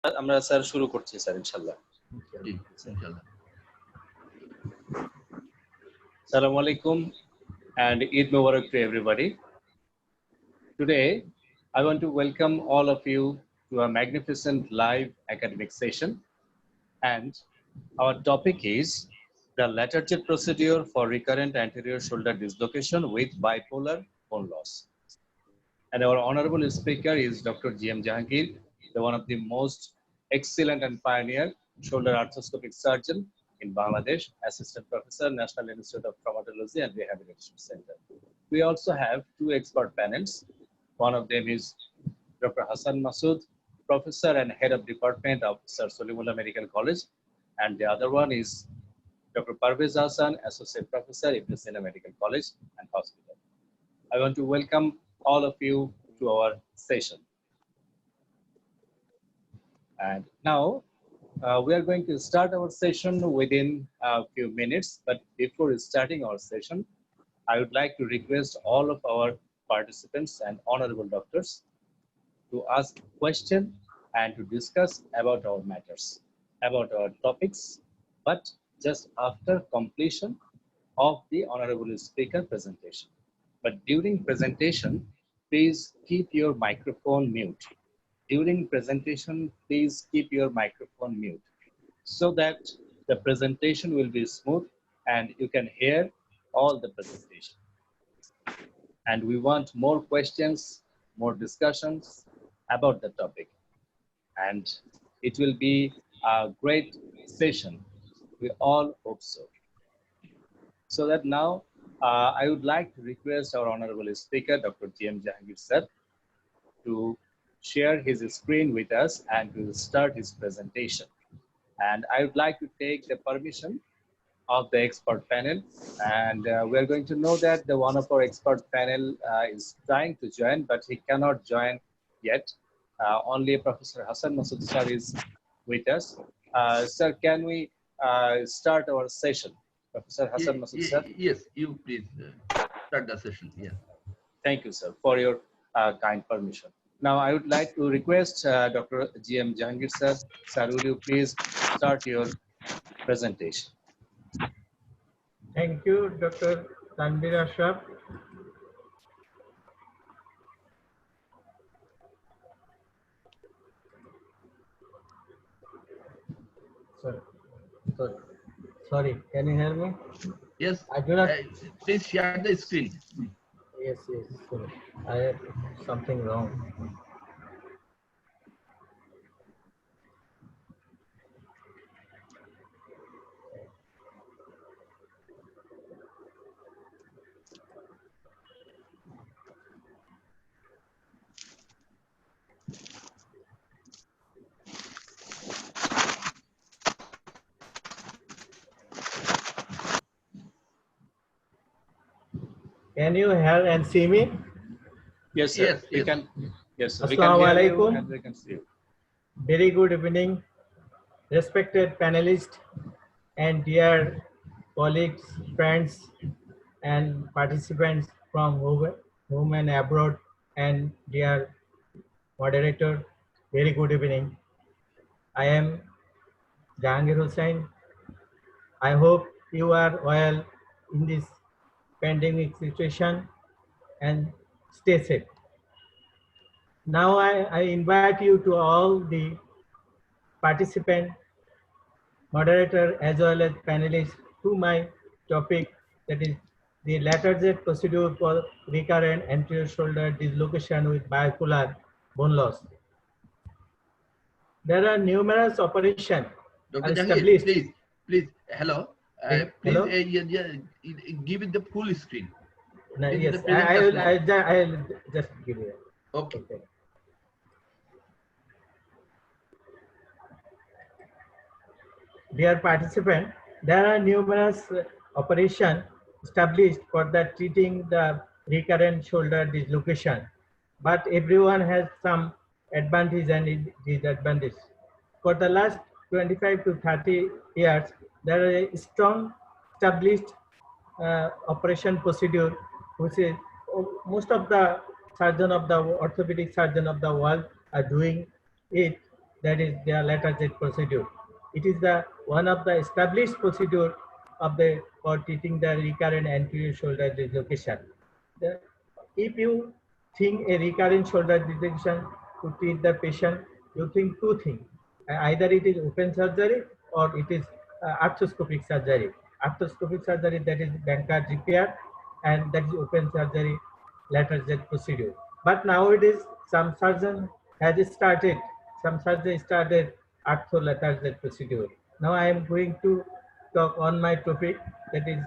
আমরা স্যার শুরু করছি স্যার ইনশাআল্লাহ। জি, ইনশাআল্লাহ। Assalamu alaikum and Eid Mubarak to everybody. Today, I want to welcome all of you to a magnificent live academic session, and our topic is the lethargic procedure for recurrent anterior shoulder dislocation with bipolar bone loss. And our honorable speaker is Dr. G.M. Jahangir, one of the most excellent and pioneer shoulder arthroscopic surgeon in Bangladesh, assistant professor, National Institute of Traumatology and Rehabilitation Center. We also have two expert panels. One of them is Dr. Hassan Masood, professor and head of department of Sir Solimullah Medical College, and the other one is Dr. Parvez Hassan, associate professor, Ibn Sina Medical College and Hospital. I want to welcome all of you to our session. And now we are going to start our session within a few minutes. But before starting our session, I would like to request all of our participants and honorable doctors to ask questions and to discuss about our matters, about our topics, but just after completion of the honorable speaker presentation. But during presentation, please keep your microphone mute. During presentation, please keep your microphone mute so that the presentation will be smooth and you can hear all the presentation. And we want more questions, more discussions about the topic. And it will be a great session. We all hope so. So that now I would like to request our honorable speaker, Dr. G.M. Jahangir sir, to share his screen with us and to start his presentation. And I would like to take the permission of the expert panel. And we are going to know that the one of our expert panel is trying to join, but he cannot join yet. Only Professor Hassan Masood sir is with us. Sir, can we start our session? Professor Hassan Masood sir? Yes, you please start the session. Yeah. Thank you, sir, for your kind permission. Now, I would like to request Dr. G.M. Jahangir sir. Sir, will you please start your presentation? Thank you, Dr. Tanvir Ashraf. Sorry, can you hear me? Yes, I do not. please share the screen. Yes, sorry. I have something wrong. Can you hear and see me? Yes, sir. Yes, We yes. can. Yes, sir. We can Assalamu hear you alaikum. and we can see you. Very good evening, respected panelists and dear colleagues, friends, and participants from home and abroad, and dear moderator. Very good evening. I am Jahangir Hussain. I hope you are well in this pandemic situation and stay safe. Now I invite you to all the participants, moderator as well as panelists to my topic, that is the lethargic procedure for recurrent anterior shoulder dislocation with bipolar bone loss. There are numerous operations Dr. Jahangir, established. please, hello. Please Hello? Give it the full screen. No, This is yes, the presentation. I'll just give you. Okay. Dear participant, there are numerous operations established for the treating the recurrent shoulder dislocation, but everyone has some advantage and disadvantage. For the last 25 to 30 years, there is a strong established operation procedure, which is most of the surgeon of the orthopedic surgeon of the world are doing it that is the lateral Z procedure. It is the one of the established procedure of the for treating the recurrent anterior shoulder dislocation. If you think a recurrent shoulder dislocation to treat the patient, you think two things. Either it is open surgery or it is arthroscopic surgery. Arthroscopic surgery, that is Bankart repair, and that is open surgery lateral Z procedure. But nowadays some surgeon has started, some surgeon started arthrolateral Z procedure. Now I am going to talk on my topic, that is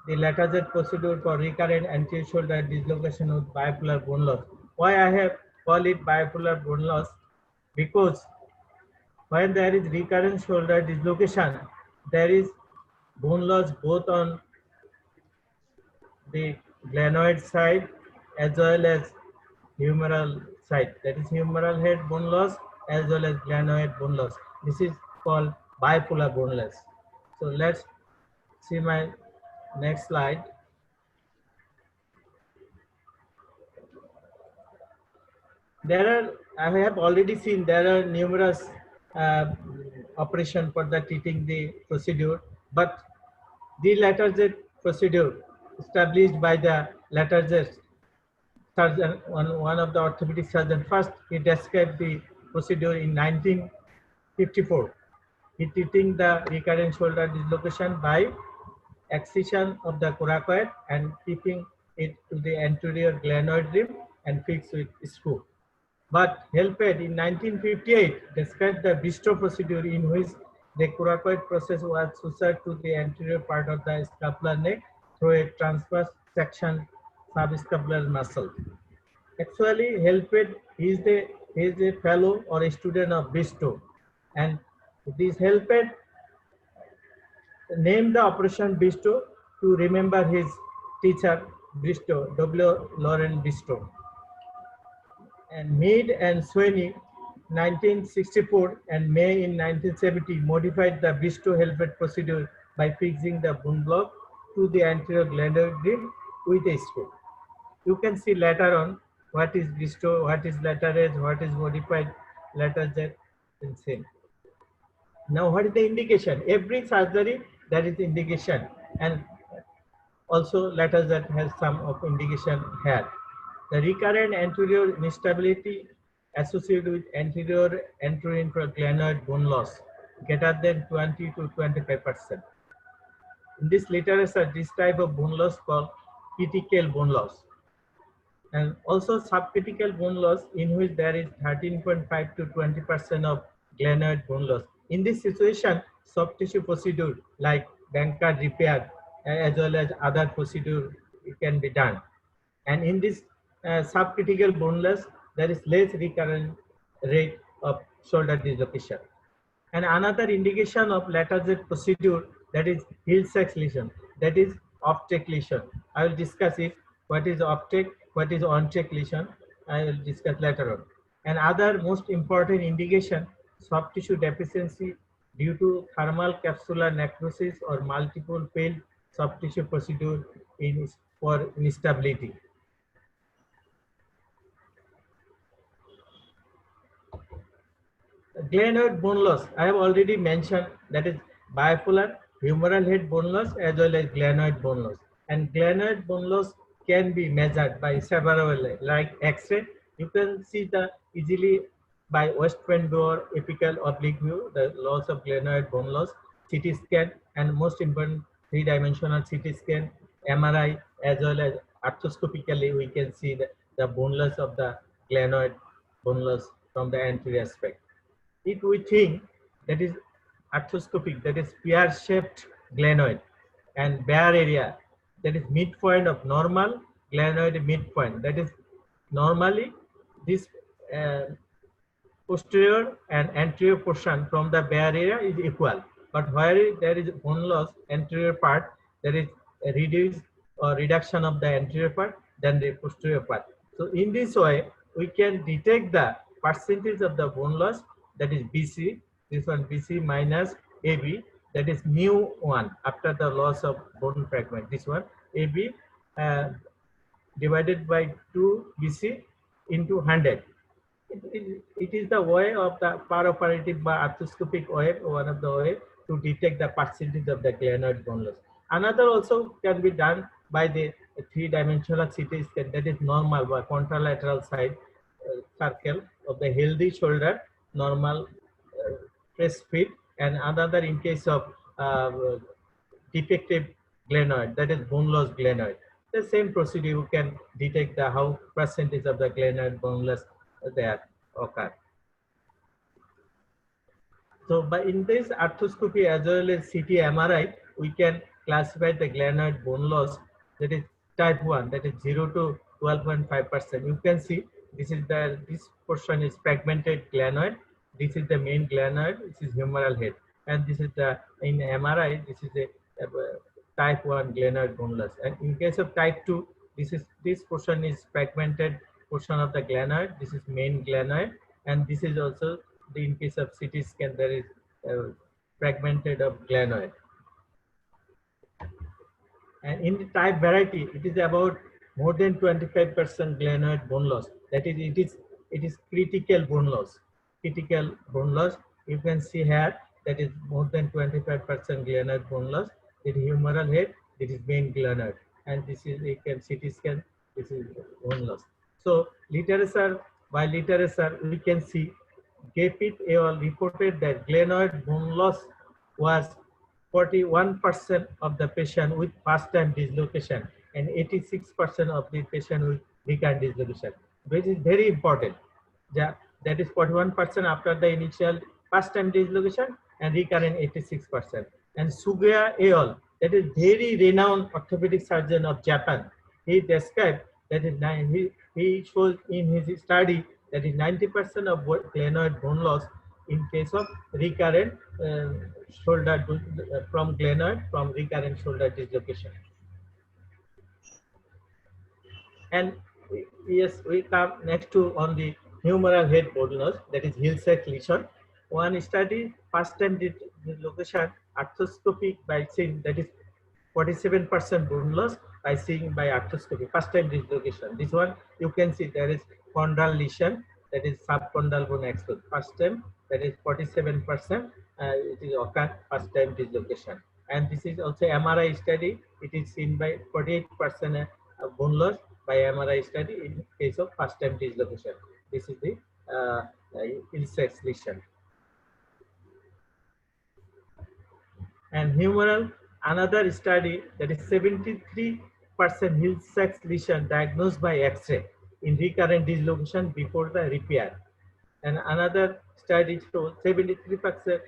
the lateral Z procedure for recurrent anterior shoulder dislocation with bipolar bone loss. Why I have called it bipolar bone loss? Because when there is recurrent shoulder dislocation, there is bone loss both on the glenoid side as well as humeral side. That is humeral head bone loss as well as glenoid bone loss. This is called bipolar bone loss. So let's see my next slide. There are, I have already seen there are numerous operations for the treating the procedure, but the lateral Z procedure established by the lateral Z surgeon, one of the orthopedic surgeon. First, he described the procedure in 1954. He treating the recurrent shoulder dislocation by excision of the coracoid and keeping it to the anterior glenoid rim and fixed with screw. But Helfet in 1958 described the Bristow procedure in which the coracoid process was sutured to the anterior part of the scapular neck through a transverse section subscapular muscle. Actually, Helfet is a fellow or a student of Bristow, and this Helfet named the operation Bristow to remember his teacher Bristow, W. Lauren Bristow. And Mead and Sweeney 1964 and May in 1970 modified the Bristow-Helfet procedure by fixing the bone block to the anterior glenoid rim with a screw. You can see later on what is Bristow, what is lateral edge, what is modified lateral Z, and same. Now what is the indication? Every surgery there is indication, and also lateral Z has some of indication here. The recurrent anterior instability associated with anterior glenoid bone loss greater than 20 to 25%. In this literature, this type of bone loss called critical bone loss. And also subcritical bone loss, in which there is 13.5 to 20% of glenoid bone loss. In this situation, soft tissue procedure like Bankart repair as well as other procedure can be done. And in this subcritical bone loss, there is less recurrent rate of shoulder dislocation. And another indication of lateral Z procedure, that is Hill-Sachs lesion, that is off-track lesion. I will discuss it. What is off-track, what is on-track lesion, I will discuss later on. And other most important indication, soft tissue deficiency due to thermal capsular necrosis or multiple failed soft tissue procedure for instability. Glenoid bone loss, I have already mentioned, that is bipolar humeral head bone loss as well as glenoid bone loss. And glenoid bone loss can be measured by several ways, like X-ray. You can see the easily by West Point view or apical oblique view, the loss of glenoid bone loss, CT scan, and most important three-dimensional CT scan, MRI, as well as arthroscopically we can see the bone loss of the glenoid bone loss from the anterior aspect. If we think that is arthroscopic, that is pear-shaped glenoid, and bare area, that is midpoint of normal glenoid midpoint, that is normally this posterior and anterior portion from the bare area is equal, but where there is bone loss anterior part, there is a reduce or reduction of the anterior part than the posterior part. So in this way we can detect the percentage of the bone loss, that is BC, this one BC minus AB, that is mu 1 after the loss of bone fragment, this one AB divided by 2 BC into 100. It is the way of the paraoperative or arthroscopic way, one of the way to detect the percentage of the glenoid bone loss. Another also can be done by the three-dimensional CT scan, that is normal or contralateral side circle of the healthy shoulder, normal press fit, and another in case of defective glenoid, that is bone loss glenoid. The same procedure you can detect the how percentage of the glenoid bone loss there occur. So, by in this arthroscopy as well as CT MRI, we can classify the glenoid bone loss, that is type 1, that is 0 to 12.5%. You can see this portion is fragmented glenoid. This is the main glenoid, this is humeral head, and this is the in MRI. This is a type 1 glenoid bone loss. And in case of type 2, this portion is fragmented portion of the glenoid. This is main glenoid, and this is also the in case of CT scan there is fragmented of glenoid. And in the type variety, it is about more than 25% glenoid bone loss. That is, it is critical bone loss. Critical bone loss. You can see here that is more than 25% glenoid bone loss. It is humeral head. It is main glenoid, and this is you can CT scan. This is bone loss. So literature, by literature we can see Gapit et al. Reported that glenoid bone loss was 41% of the patient with first-time dislocation and 86% of the patient with recurrent dislocation, which is very important. That is 41% after the initial first-time dislocation and recurrent 86%. And Sugaya et al., that is very renowned orthopedic surgeon of Japan, he described that he shows in his study that is 90% of glenoid bone loss in case of recurrent shoulder from glenoid from recurrent shoulder dislocation. And yes, we come next to on the humeral head bone loss, that is Hill-Sachs lesion. One study first time dislocation arthroscopy by seeing, that is 47% bone loss by seeing by arthroscopy, first time dislocation. This one you can see there is chondral lesion, that is subchondral bone exposed. First time, that is 47%. It is occur first time dislocation. And this is also MRI study. It is seen by 48% bone loss by MRI study in case of first time dislocation. This is the Hill-Sachs lesion. And humeral, another study, that is 73% Hill-Sachs lesion diagnosed by X-ray in recurrent dislocation before the repair. And another study shows 76%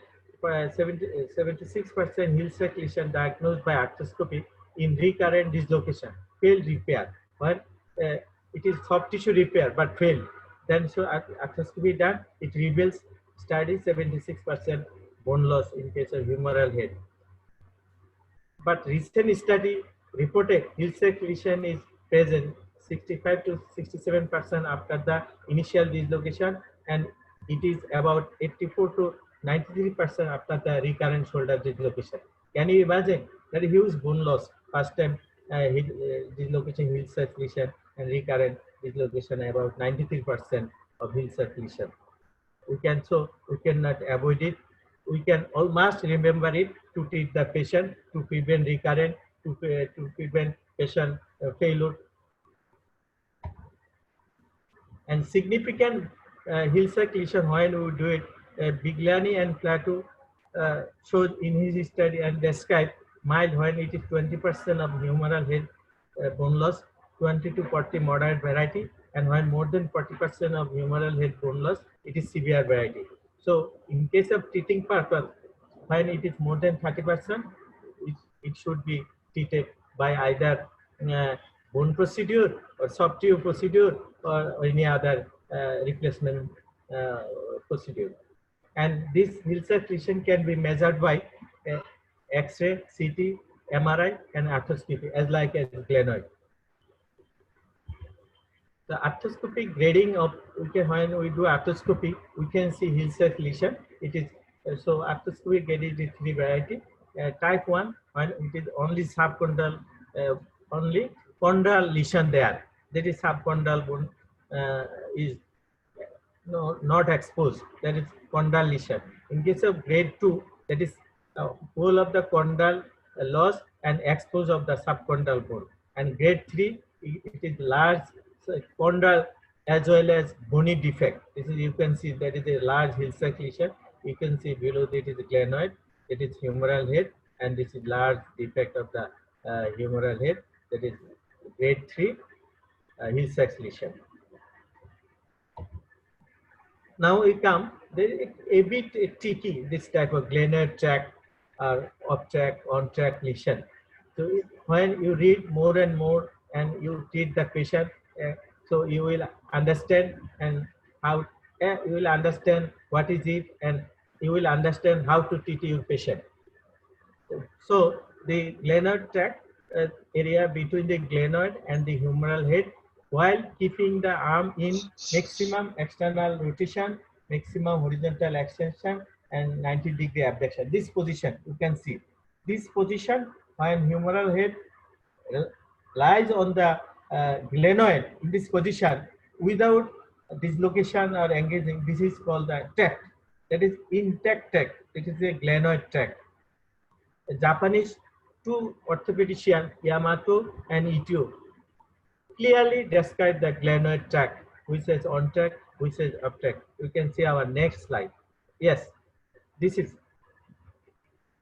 Hill-Sachs lesion diagnosed by arthroscopy in recurrent dislocation, failed repair. But it is soft tissue repair but failed. Then so arthroscopy done, it reveals study 76% bone loss in case of humeral head. But recent study reported Hill-Sachs lesion is present 65 to 67% after the initial dislocation, and it is about 84 to 93% after the recurrent shoulder dislocation. Can you imagine that huge bone loss first time dislocation Hill-Sachs lesion and recurrent dislocation about 93% of Hill-Sachs lesion. We cannot avoid it. We can almost remember it to treat the patient, to prevent recurrent, to prevent patient failure. And significant Hill-Sachs lesion when we do it, Bigliani and Plato showed in his study and described mild when it is 20% of humeral head bone loss, 20 to 40 moderate variety, and when more than 40% of humeral head bone loss, it is severe variety. So in case of treating purpose, when it is more than 30%, it should be treated by either bone procedure or soft tissue procedure or any other replacement procedure. And this Hill-Sachs lesion can be measured by X-ray, CT, MRI, and arthroscopy, as like as glenoid. The arthroscopic grading of, when we do arthroscopy, we can see Hill-Sachs lesion. It is so arthroscopic grading is three variety. Type 1, when it is only subchondral, only chondral lesion there. That is subchondral bone is no, not exposed, that is condyle lesion. In case of grade 2, that is whole of the condyle loss and expose of the subcondyle bone. And grade 3, it is large condyle as well as bony defect. This is, you can see that is a large Hill-Sachs lesion. You can see below that is glenoid, it is humeral head, and this is large defect of the humeral head, that is grade 3 Hill-Sachs lesion. Now we come, there is a bit tricky, this type of glenoid tract or off track, on track lesion. So when you read more and more and you treat the patient, so you will understand and how you will understand what is it, and you will understand how to treat your patient. So the glenoid tract area between the glenoid and the humeral head, while keeping the arm in maximum external rotation, maximum horizontal extension, and 90-degree abduction. This position, you can see. This position, when humeral head lies on the glenoid, in this position, without dislocation or engaging, this is called the tract. That is intact tract. It is a glenoid tract. The Japanese two orthopedicians, Yamato and Ito, clearly describe the glenoid tract, which is on track, which is off track. You can see our next slide. Yes, this is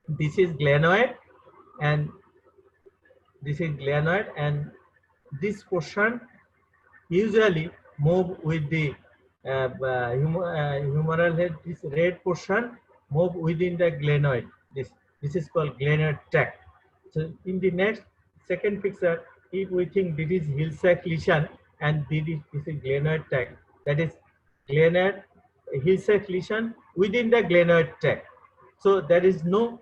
glenoid, and this is glenoid, and this portion usually move with the humeral head. This red portion move within the glenoid. This is called glenoid tract. So in the next second picture, if we think this is Hill-Sachs lesion and this is glenoid tract, that is glenoid Hill-Sachs lesion within the glenoid tract. So there is no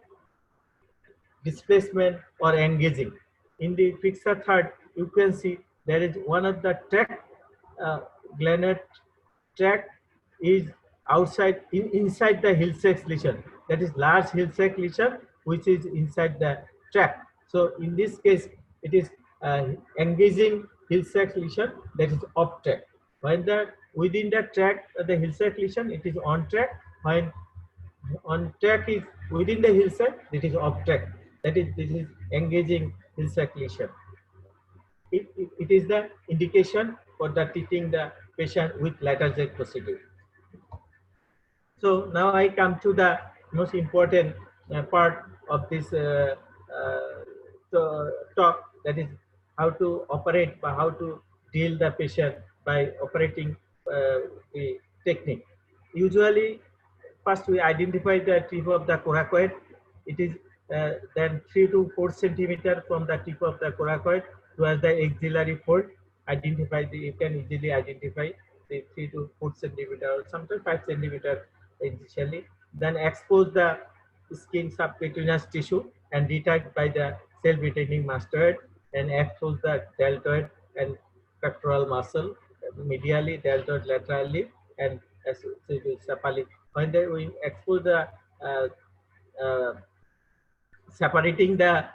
displacement or engaging. In the picture third, you can see there is one of the tract, glenoid tract is outside, inside the Hill-Sachs lesion. That is large Hill-Sachs lesion which is inside the tract. So in this case, it is engaging Hill-Sachs lesion, that is off track. When the within the tract, the Hill-Sachs lesion, it is on track. When on track is within the Hill-Sachs, it is off track. That is, this is engaging Hill-Sachs lesion. It is the indication for the treating the patient with lateral Z procedure. So now I come to the most important part of this talk, that is how to operate, how to deal the patient by operating the technique. Usually, first we identify the tip of the coracoid. It is then 3 to 4 centimeter from the tip of the coracoid towards the axillary fold. You can easily identify the 3 to 4 centimeter or sometimes 5 centimeter initially. Then expose the skin subcutaneous tissue and detach by the self-retaining mastoid, and expose the deltoid and pectoral muscle medially, deltoid laterally, and cephalic. When we expose the separating the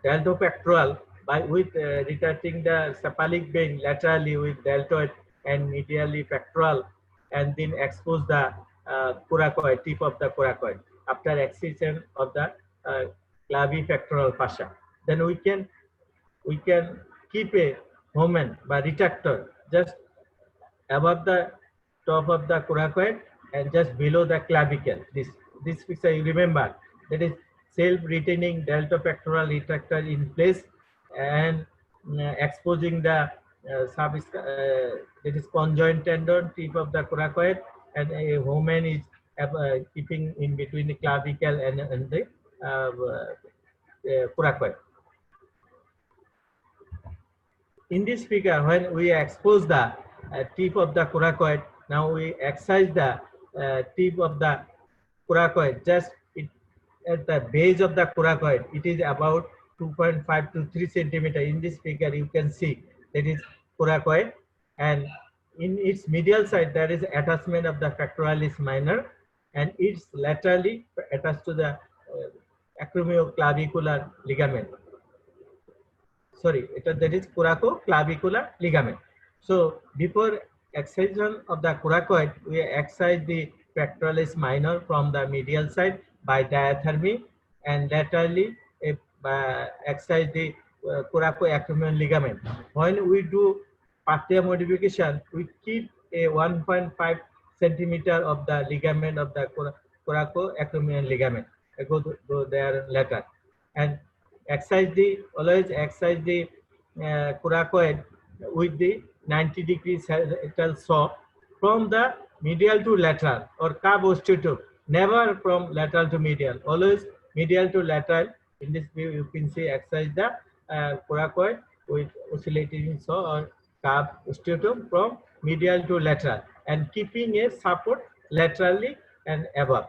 deltopectoral by retracting the cephalic vein laterally with deltoid and medially pectoral, and then expose the coracoid, tip of the coracoid after excision of the clavipectoral fascia. Then we can keep a moment by retractor just above the top of the coracoid and just below the clavicle. This picture you remember, that is self-retaining deltopectoral retractor in place and exposing the that is conjoint tendon, tip of the coracoid, and a Homan is keeping in between the clavicle and the coracoid. In this figure, when we expose the tip of the coracoid, now we excise the tip of the coracoid just at the base of the coracoid. It is about 2.5 to 3 centimeter. In this figure, you can see that is coracoid, and in its medial side there is attachment of the pectoralis minor, and it's laterally attached to the acromioclavicular ligament. Sorry, that is coracoclavicular ligament. So before excision of the coracoid, we excite the pectoralis minor from the medial side by diathermy, and laterally excite the coracoacromion ligament. When we do patella modification, we keep a 1.5 centimeter of the ligament of the coracoacromion ligament. I go there later, and always excite the coracoid with the 90 degrees sagittal saw from the medial to lateral or curve osteotube, never from lateral to medial, always medial to lateral. In this view, you can see exercise the coracoid with oscillating saw or curve osteotube from medial to lateral, and keeping a support laterally and above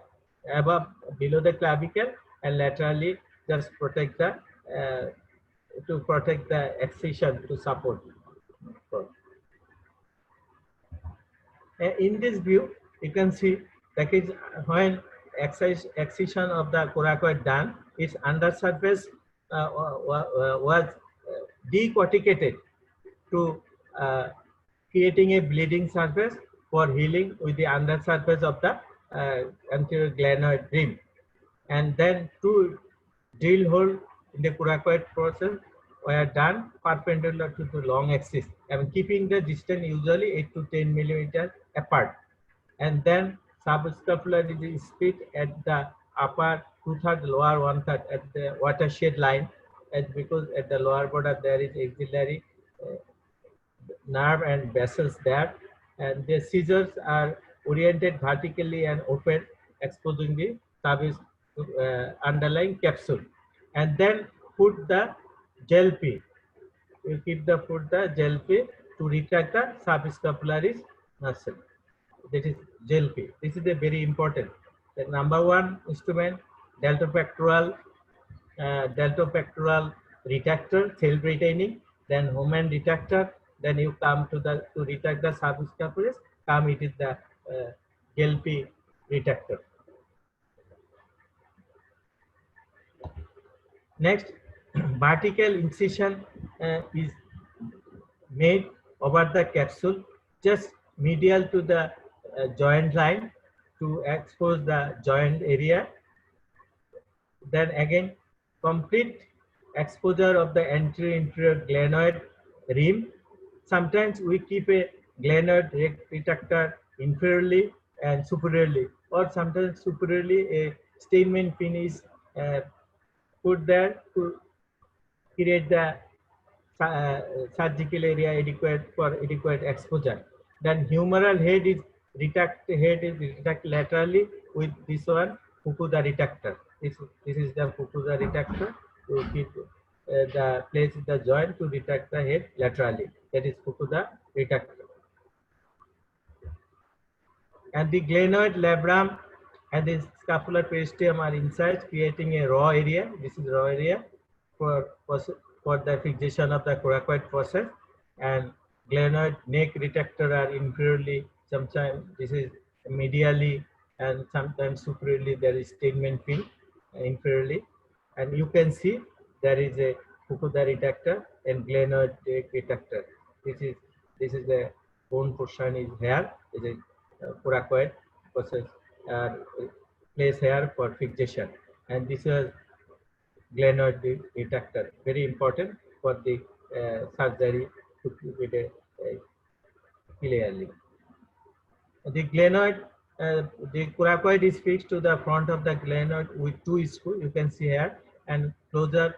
below the clavicle, and laterally just protect the to protect the excision to support. In this view, you can see that is when excision of the coracoid done, its undersurface was decorticated to creating a bleeding surface for healing with the undersurface of the anterior glenoid rim, and then two drill hole in the coracoid process were done perpendicular to the long axis, and keeping the distance usually 8 to 10 millimeters apart. And then subscapular is split at the upper 2/3, lower 1/3 at the watershed line, and because at the lower border there is axillary nerve and vessels there, and the scissors are oriented vertically and open, exposing the underlying capsule, and then put the gel P. You put the gel P to retract the subscapularis muscle. That is gel P. This is a very important. The number one instrument, deltopectoral retractor, self-retaining, then Homan retractor. Then you come to retract the subscapularis. It is the gel P retractor. Next, vertical incision is made over the capsule, just medial to the joint line to expose the joint area. Then again, complete exposure of the anterior glenoid rim. Sometimes we keep a glenoid retractor inferiorly and superiorly, or sometimes superiorly a Steinmann pin is put there to create the surgical area adequate for adequate exposure. Then humeral head is retract laterally with this one Fukuda retractor. This is the Fukuda retractor to keep the place the joint to retract the head laterally. That is Fukuda retractor. And the glenoid labrum and the scapular periosteum are inside, creating a raw area. This is raw area for the fixation of the coracoid process, and glenoid neck retractor are inferiorly. Sometimes this is medially, and sometimes superiorly there is Steinmann pin inferiorly, and you can see there is a Fukuda retractor and glenoid neck retractor. This is the bone portion is here. Is a coracoid process place here for fixation, and this is glenoid retractor, very important for the surgery to keep it clearly. The glenoid, the coracoid is fixed to the front of the glenoid with two screws. You can see here, and closure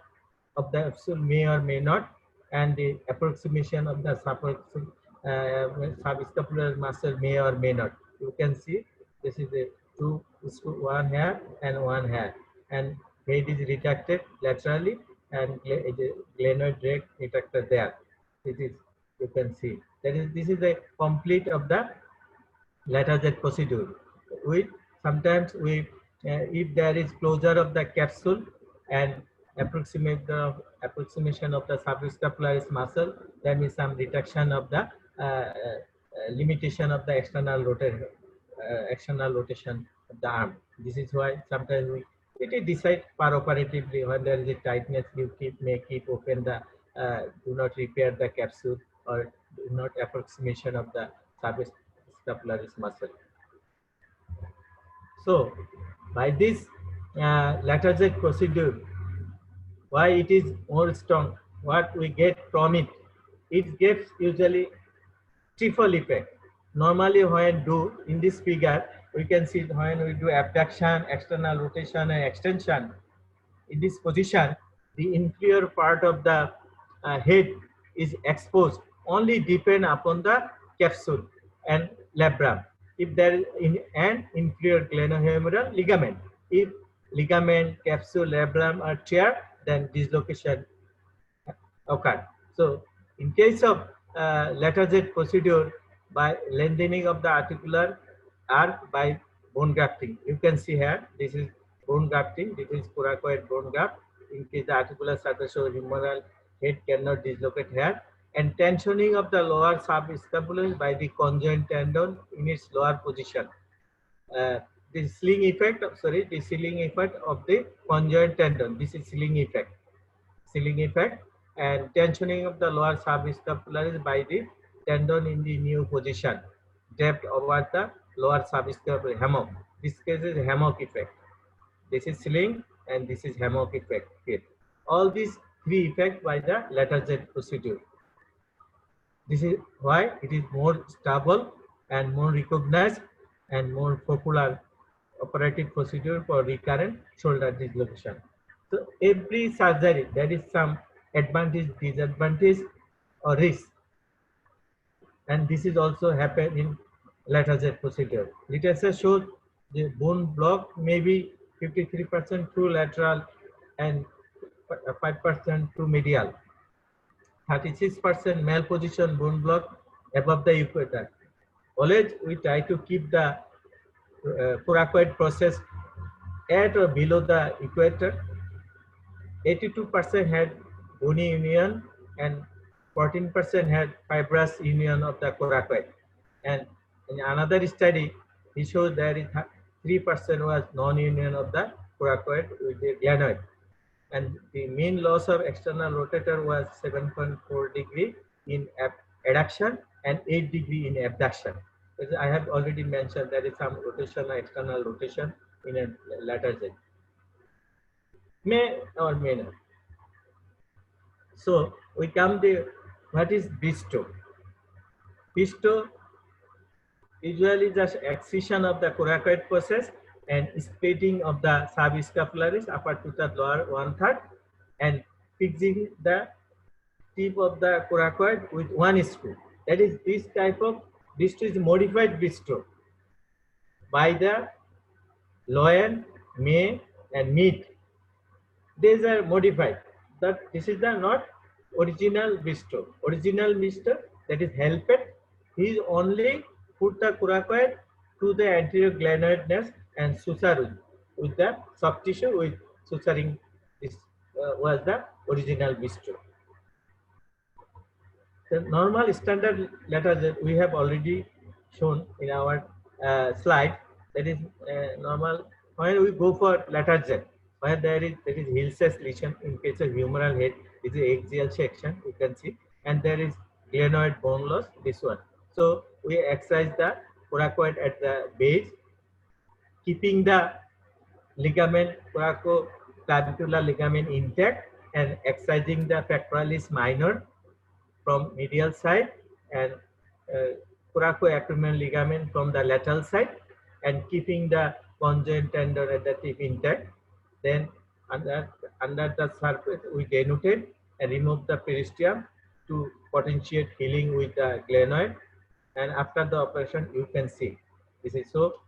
of the capsule may or may not, and the approximation of the subscapular muscle may or may not. You can see this is a two screw, one here and one here, and head is retracted laterally, and glenoid retractor there. This is, you can see that is, this is a complete of the lateral jet procedure. Sometimes if there is closure of the capsule and approximation of the subscapularis muscle, there is some retraction of the limitation of the external rotation of the arm. This is why sometimes it decide operatively when there is a tightness. You may keep open the do not repair the capsule, or do not approximation of the subscapularis muscle. So, by this lateral Z procedure, why it is more strong, what we get from it, it gives usually triple effect. Normally when do in this figure, we can see when we do abduction, external rotation and extension, in this position, the inferior part of the head is exposed, only depend upon the capsule and labrum. If there is an inferior glenohumeral ligament, if ligament, capsule, labrum are tear, then dislocation occur. So in case of lateral Z procedure, by lengthening of the articular arc by bone grafting, you can see here, this is bone grafting, this is coracoid bone graft. In case the articular surface of humeral head cannot dislocate here, and tensioning of the lower subscapularis by the conjoint tendon in its lower position. The sling effect, the sealing effect of the conjoint tendon. This is sealing effect. Sealing effect and tensioning of the lower subscapularis by the tendon in the new position, draped over the lower subscapular hammock. This case is hammock effect. This is sealing and this is hammock effect here. All these three effects by the lateral Z procedure. This is why it is more stable and more recognized and more popular operative procedure for recurrent shoulder dislocation. So every surgery, there is some advantage, disadvantage or risk. And this is also happen in lateral Z procedure. Literature shows the bone block may be 53% through lateral and 5% through medial. 36% malposition bone block above the equator. Always we try to keep the coracoid process at or below the equator. 82% had bony union and 14% had fibrous union of the coracoid. And in another study, he showed that 3% was non-union of the coracoid with the glenoid. And the mean loss of external rotator was 7.4 degree in adduction and 8 degree in abduction. As I have already mentioned, there is some rotation, external rotation in a lateral Z. May or may not. So we come to what is Bisto. Bisto usually just excision of the coracoid process and splitting of the subscapularis upper 2/3 lower 1/3 and fixing the tip of the coracoid with one screw. That is, this type of Bisto is modified Bisto by the Loewen, May and Mead. These are modified. That this is the not original Bisto. Original Bisto, that is Helpet, he is only put the coracoid to the anterior glenoid nest and suture with the soft tissue with suturing. This was the original Bisto. The normal standard lateral Z we have already shown in our slide. That is normal when we go for lateral Z, where there is Hils's lesion in case of humeral head. This is axial section, you can see, and there is glenoid bone loss. This one. So we exercise the coracoid at the base, keeping the ligament, coracoclavicular ligament intact, and excising the pectoralis minor from medial side and coracoacromial ligament from the lateral side, and keeping the conjoint tendon at the tip intact. Then under the surface we denudate and remove the peristeum to potentiate healing with the glenoid. And after the operation, you can see this is so.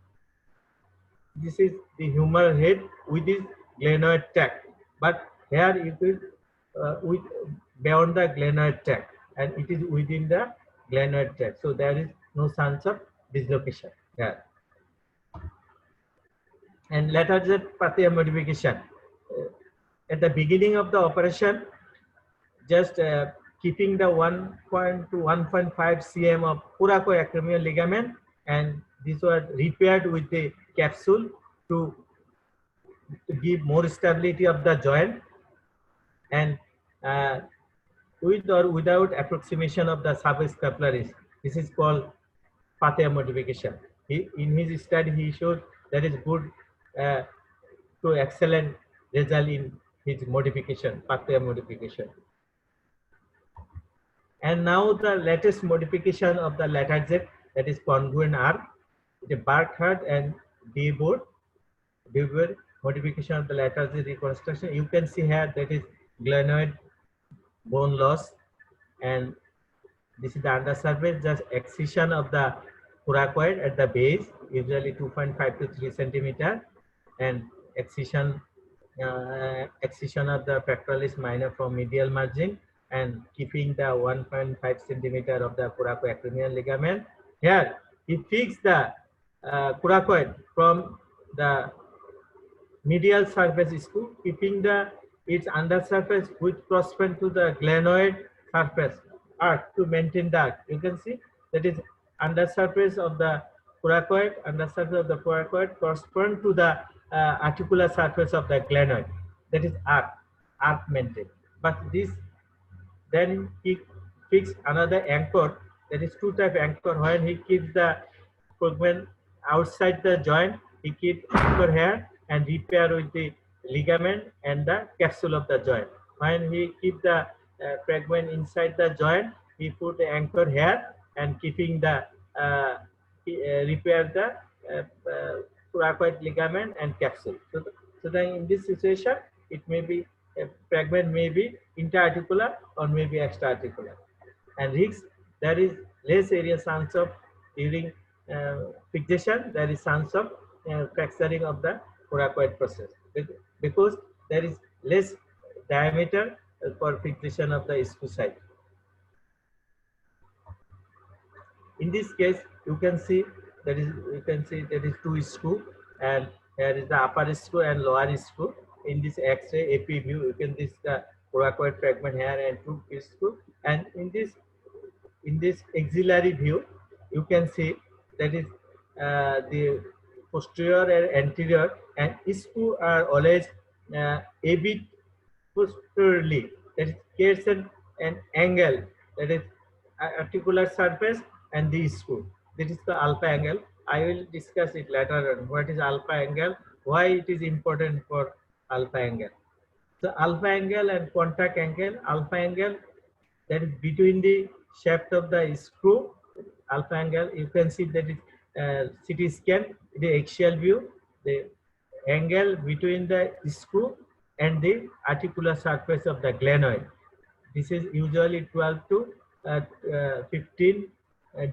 This is the humeral head with this glenoid tract, but here it is with beyond the glenoid tract, and it is within the glenoid tract. So there is no chance of dislocation here. And lateral Z pathia modification. At the beginning of the operation, just keeping the 1 to 1.5 cm of coracoacromial ligament, and this was repaired with the capsule to give more stability of the joint, and with or without approximation of the subscapularis. This is called pathway modification. In his study, he showed that is good to excellent result in his modification, pathway modification. And now the latest modification of the Latarjet, that is congruent arc, the Burkhardt and Debord modification of the Latarjet reconstruction. You can see here that is glenoid bone loss, and this is the undersurface, just excision of the coracoid at the base, usually 2.5 to 3 centimeter, and excision of the pectoralis minor from medial margin, and keeping the 1.5 centimeter of the coracoacromial ligament. Here, he fixed the coracoid from the medial surface screw, keeping its undersurface with crossbend to the glenoid surface arc to maintain the arc. You can see that is undersurface of the coracoid, correspond to the articular surface of the glenoid. That is arc maintained. But this, then he fixed another anchor, that is two type anchor. When he keeps the fragment outside the joint, he keeps anchor here and repair with the ligament and the capsule of the joint. When he keep the fragment inside the joint, he put the anchor here and keeping the repair the coracoid ligament and capsule. So then in this situation, it may be a fragment may be interarticular or may be extraarticular. And risk, there is less area chance of during fixation, there is chance of fracturing of the coracoid process because there is less diameter for fixation of the screw side. In this case, you can see there is two screw, and here is the upper screw and lower screw. In this X-ray AP view, you can see the coracoid fragment here and two screw. And in this axillary view, you can see that is the posterior and anterior, and screw are always a bit posteriorly. That is creates an angle, that is articular surface and the screw. This is the alpha angle. I will discuss it later on. What is alpha angle? Why it is important for alpha angle? So alpha angle and contact angle. Alpha angle, that is between the shaft of the screw. Alpha angle, you can see that is CT scan, the axial view, the angle between the screw and the articular surface of the glenoid. This is usually 12 to 15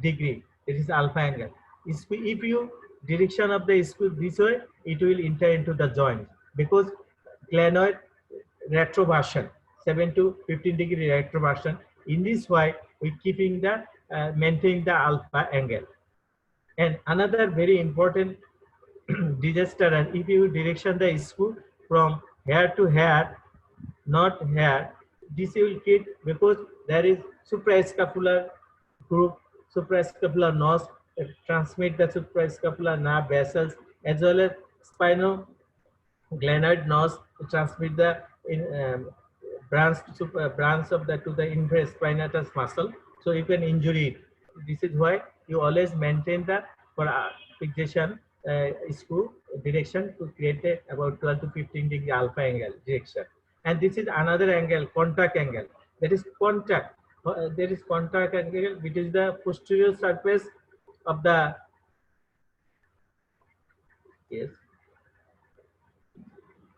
degree. It is alpha angle. If you direction of the screw this way, it will enter into the joint because glenoid retroversion, 7 to 15 degree retroversion. In this way, we keeping the maintaining the alpha angle. And another very important disaster, and if you direction the screw from here to here, not here, this will keep because there is supraescapular group, supraescapular nose, transmit the supraescapular nerve vessels, as well as spinoglenoid nose to transmit the branch of the to the infraspinatus muscle. So you can injury it. This is why you always maintain the for fixation screw direction to create about 12 to 15 degree alpha angle direction. And this is another angle, contact angle. That is contact. There is contact angle, which is the posterior surface of the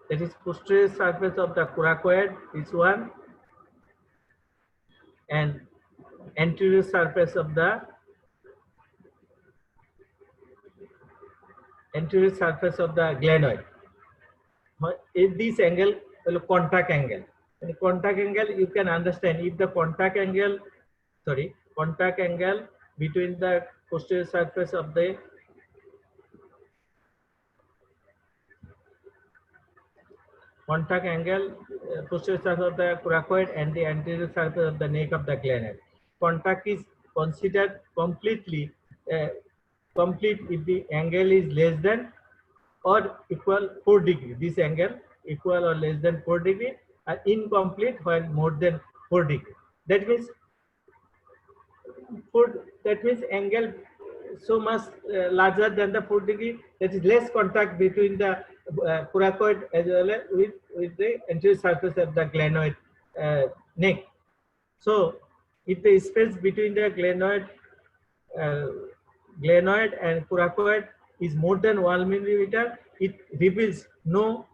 that is posterior surface of the coracoid, this one, and anterior surface of the glenoid. If this angle is contact angle, and contact angle you can understand if the contact angle between the posterior surface of the posterior surface of the coracoid and the anterior surface of the neck of the glenoid. Contact is considered complete if the angle is less than or equal 4 degree. This angle equal or less than 4 degree, and incomplete when more than 4 degree. That means angle so much larger than the 4 degree, that is less contact between the coracoid as well as with the anterior surface of the glenoid neck. So if the space between the glenoid and coracoid is more than 1 millimeter, it reveals no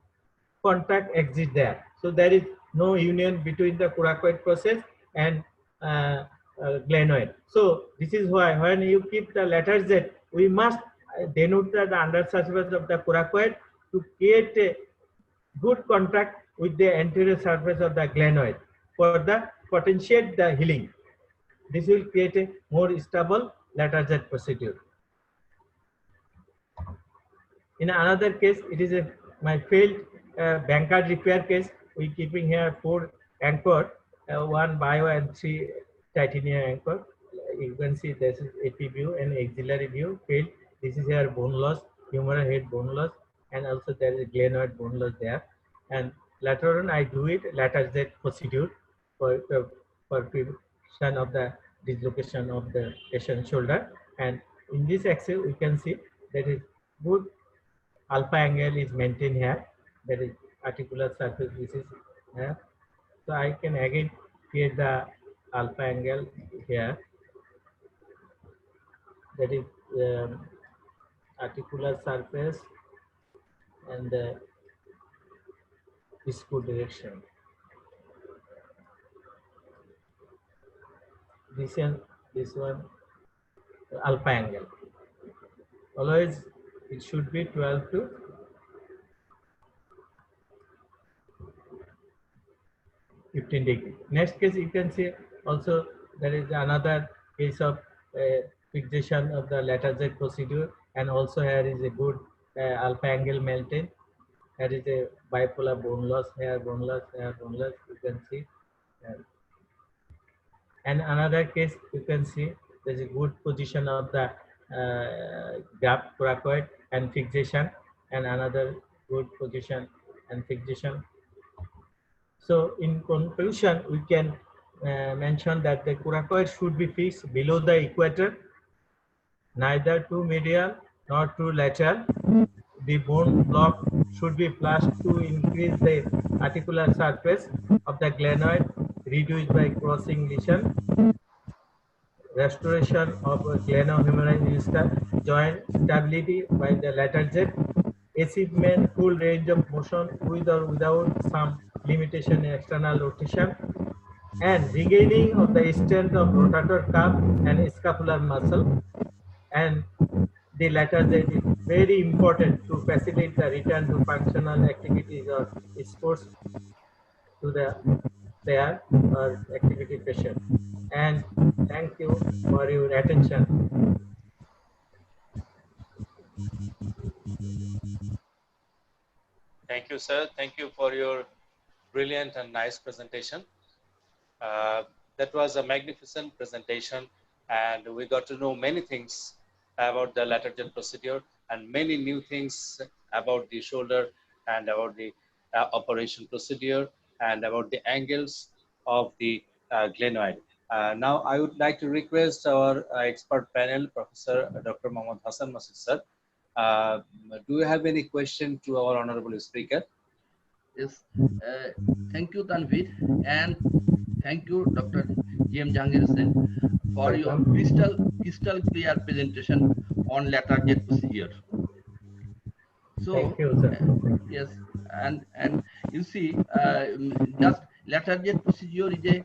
contact exit there. So there is no union between the coracoid process and glenoid. So this is why when you keep the letter Z, we must denote the undersurface of the coracoid to create a good contact with the anterior surface of the glenoid for the potentiate the healing. This will create a more stable letter Z procedure. In another case, it is my failed bankard repair case. We keeping here 4 anchor, 1 bio and 3 titanium anchor. You can see this is AP view and axillary view failed. This is here bone loss, humeral head bone loss, and also there is glenoid bone loss there. And later on, I do it lateral Z procedure for prevention of the dislocation of the patient shoulder. And in this axis, we can see that is good alpha angle is maintained here. That is articular surface. This is here. So I can again create the alpha angle here. That is articular surface and the screw direction. This one alpha angle. Always it should be 12 to 15 degree. Next case, you can see also there is another case of fixation of the lateral Z procedure, and also here is a good alpha angle maintained. There is a bipolar bone loss here, bone loss here, bone loss. You can see. And another case, you can see there is a good position of the gap coracoid and fixation, and another good position and fixation. So in conclusion, we can mention that the coracoid should be fixed below the equator, neither too medial nor too lateral. The bone block should be flushed to increase the articular surface of the glenoid, reduced by crossing lesion. Restoration of glenohumeral joint stability by the lateral Z. Achievement full range of motion with or without some limitation in external rotation, and regaining of the strength of rotator cuff and scapular muscle. And the lateral Z is very important to facilitate the return to functional activities or sports to the player or activity patient. And thank you for your attention. Thank you, sir. Thank you for your brilliant and nice presentation. That was a magnificent presentation, and we got to know many things about the lateral Z procedure and many new things about the shoulder and about the operation procedure and about the angles of the glenoid. Now, I would like to request our expert panel, Professor Dr. Mohammad Hassan Masud sir. Do you have any question to our honorable speaker? Yes. Thank you, Tanvir, and thank you, Dr. G.M. Jahangir Sen, for your crystal clear presentation on lateral Z procedure. So, thank you, sir. Yes, and you see, just lateral Z procedure is a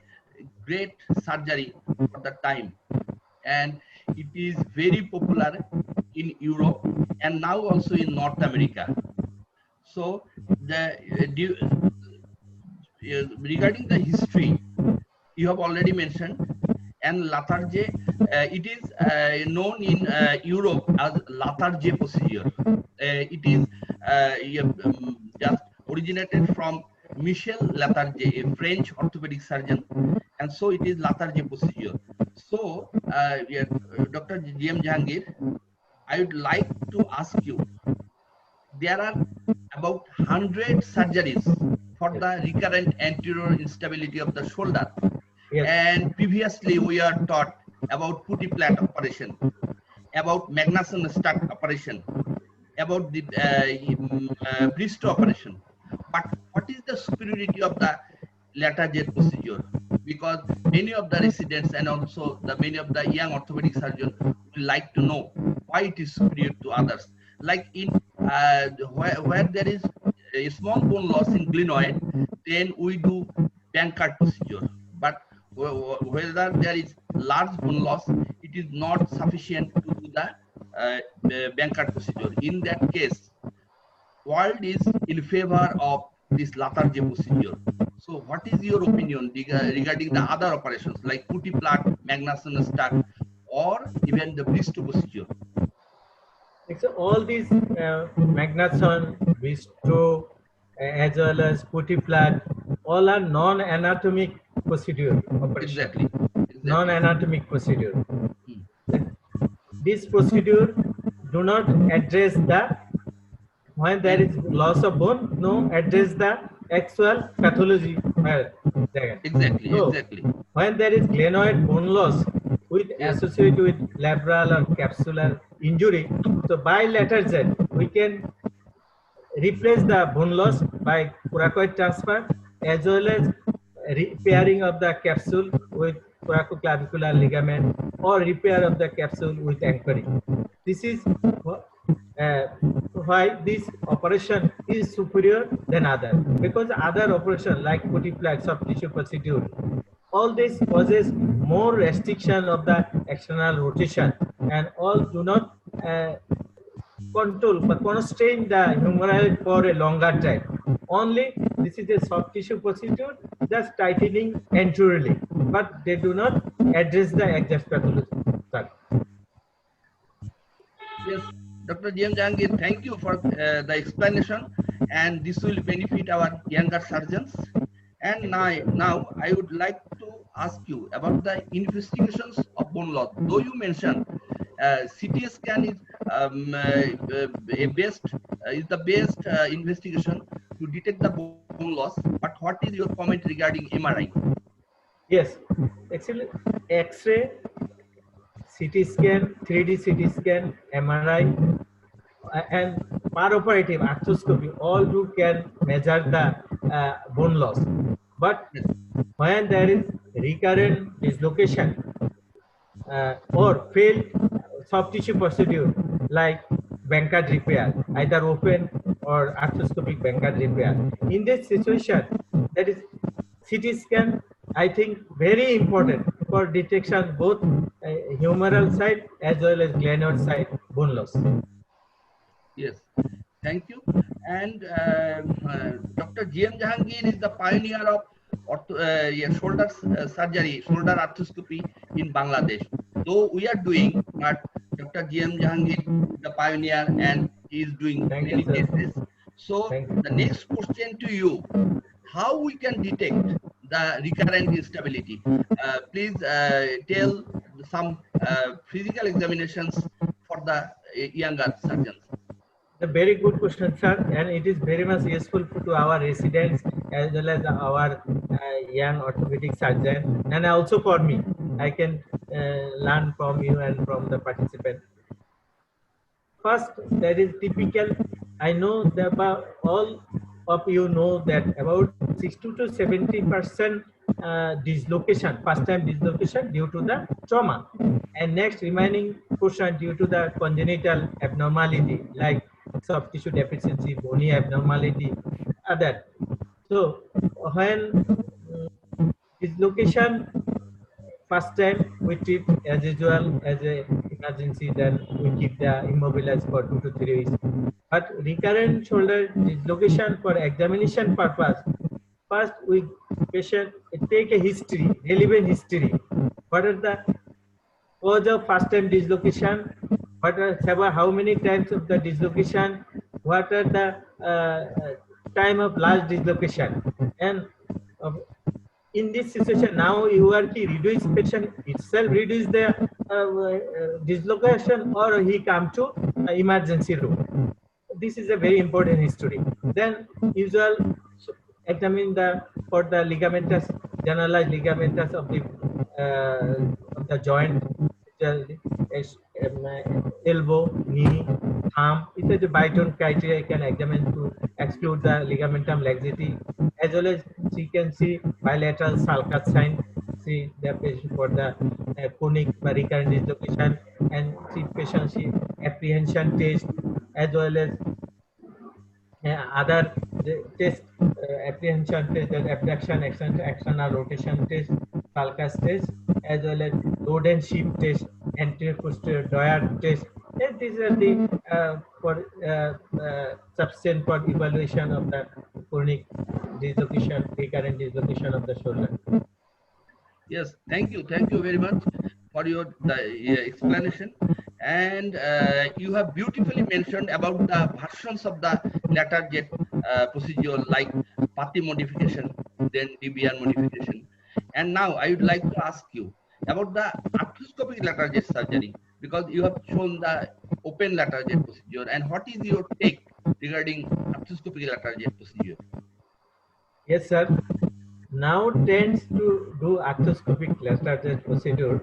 great surgery for the time, and it is very popular in Europe and now also in North America. So regarding the history, you have already mentioned, and lateral Z, it is known in Europe as lateral Z procedure. It is just originated from Michel Latarjet, a French orthopedic surgeon, and so it is lateral Z procedure. So, Dr. G.M. Jahangir, I would like to ask you, there are about 100 surgeries for the recurrent anterior instability of the shoulder. Yes. And previously we are taught about putty plate operation. about Magnuson start operation, about the Bristow operation. But what is the superiority of the latter jet procedure? Because many of the residents and also the many of the young orthopedic surgeons would like to know why it is superior to others. Like in where there is a small bone loss in glenoid, then we do Bankart procedure. But whether there is large bone loss, it is not sufficient to do the Bankart procedure. In that case, world is in favor of this Latarjet procedure. So what is your opinion regarding the other operations like Putty plug, Magnuson start, or even the Bristow procedure? So all these Magnuson, Bristow, as well as Putty plug, all are non-anatomic procedure operation. Exactly. Non-anatomic procedure. Hmm. This procedure do not address the, when there is loss of bone, no address the actual pathology. Exactly. So, Exactly. when there is glenoid bone loss with Yes. associated with labral or capsular injury, so by Latarjet we can replace the bone loss by coracoid transfer as well as repairing of the capsule with coracoclavicular ligament or repair of the capsule with anchoring. This is why this operation is superior than other, because other operation like putty plug, soft tissue procedure, all this causes more restriction of the external rotation and all do not control but constrain the humeral for a longer time. Only this is a soft tissue procedure, just tightening anteriorly, but they do not address the exact pathology. Sorry. Yes, Dr. G.M. Jahangir, thank you for the explanation, and this will benefit our younger surgeons. And now I would like to ask you about the investigations of bone loss. Though you mentioned CT scan is the best investigation to detect the bone loss. But what is your comment regarding MRI? Yes, actually, X-ray, CT scan, 3D CT scan, MRI, and peroperative arthroscopy, all you can measure the bone loss. But Yes. when there is recurrent dislocation or failed soft tissue procedure like Bankart repair, either open or arthroscopic Bankart repair, in this situation, that is CT scan, I think very important for detection both humeral side as well as glenoid side bone loss. Yes, thank you. And Dr. G.M. Jahangir is the pioneer of shoulder surgery, shoulder arthroscopy in Bangladesh. Though we are doing, but Dr. G.M. Jahangir is the pioneer and he is doing Thank many you, sir. cases. So Thank you. the next question to you, how we can detect the recurrent instability? Please tell some physical examinations for the younger surgeons. A very good question, sir, and it is very much useful to our residents as well as our young orthopedic surgeon, and also for me. I can learn from you and from the participant. First, that is typical. I know that about all of you know that about 60 to 70% dislocation, first time dislocation due to the trauma, and next remaining portion due to the congenital abnormality like soft tissue deficiency, bony abnormality, other. So when dislocation first time we treat as usual as a emergency, then we keep the immobilized for 2 to 3 weeks. But recurrent shoulder dislocation for examination purpose, first we patient take a history, relevant history. What are the cause of first time dislocation? What are how many times of the dislocation? What are the time of last dislocation? And in this situation, now you are reduce patient itself, reduce the dislocation, or he come to emergency room. This is a very important history. Then usual examine the for the ligamentous, generalized ligamentous of the joint, elbow, knee, thumb. It is a Byton criteria can examine to exclude the ligamentum laxity, as well as she can see bilateral sulcus sign, see the patient for the chronic recurrent dislocation, and see patient see apprehension test, as well as other test, apprehension test, that abduction, external rotation test, sulcus test, as well as load and shift test, anterior posterior Doyer test. And these are the for sufficient for evaluation of the chronic dislocation, recurrent dislocation of the shoulder. Yes, thank you very much for your explanation. And you have beautifully mentioned about the versions of the lateral jet procedure, like Patti modification, then DBR modification. And now I would like to ask you about the arthroscopic lateral jet surgery, because you have shown the open lateral jet procedure. And what is your take regarding arthroscopic lateral jet procedure? Yes, sir. Now tends to do arthroscopic lateral jet procedure,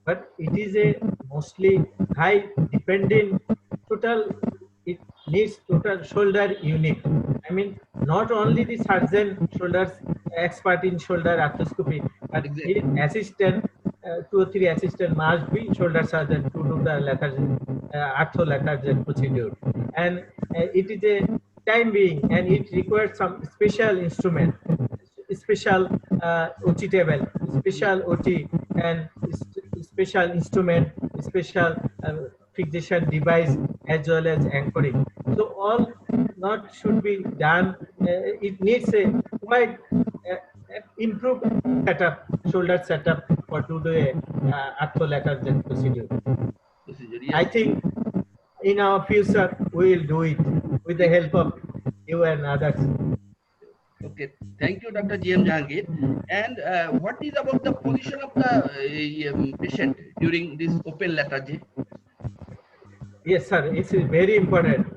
but it is a mostly high dependent total. It needs total shoulder unit. I mean, not only the surgeon shoulders expert in shoulder arthroscopy, but Exactly. his assistant, 2 or 3 assistant must be shoulder surgeon to do the lateral arthro lateral jet procedure, and it is a time being, and it requires some special instrument, special OT table, special OT, and special instrument, special fixation device, as well as anchoring. So all not should be done. It needs a quite improved setup, shoulder setup for to do a arthrolateral jet procedure. Procedure, I yes. think in our future we will do it with the help of you and others. Okay, thank you, Dr. G.M. Jahangir. And what is about the position of the patient during this open lateral jet? Yes, sir. It's a very important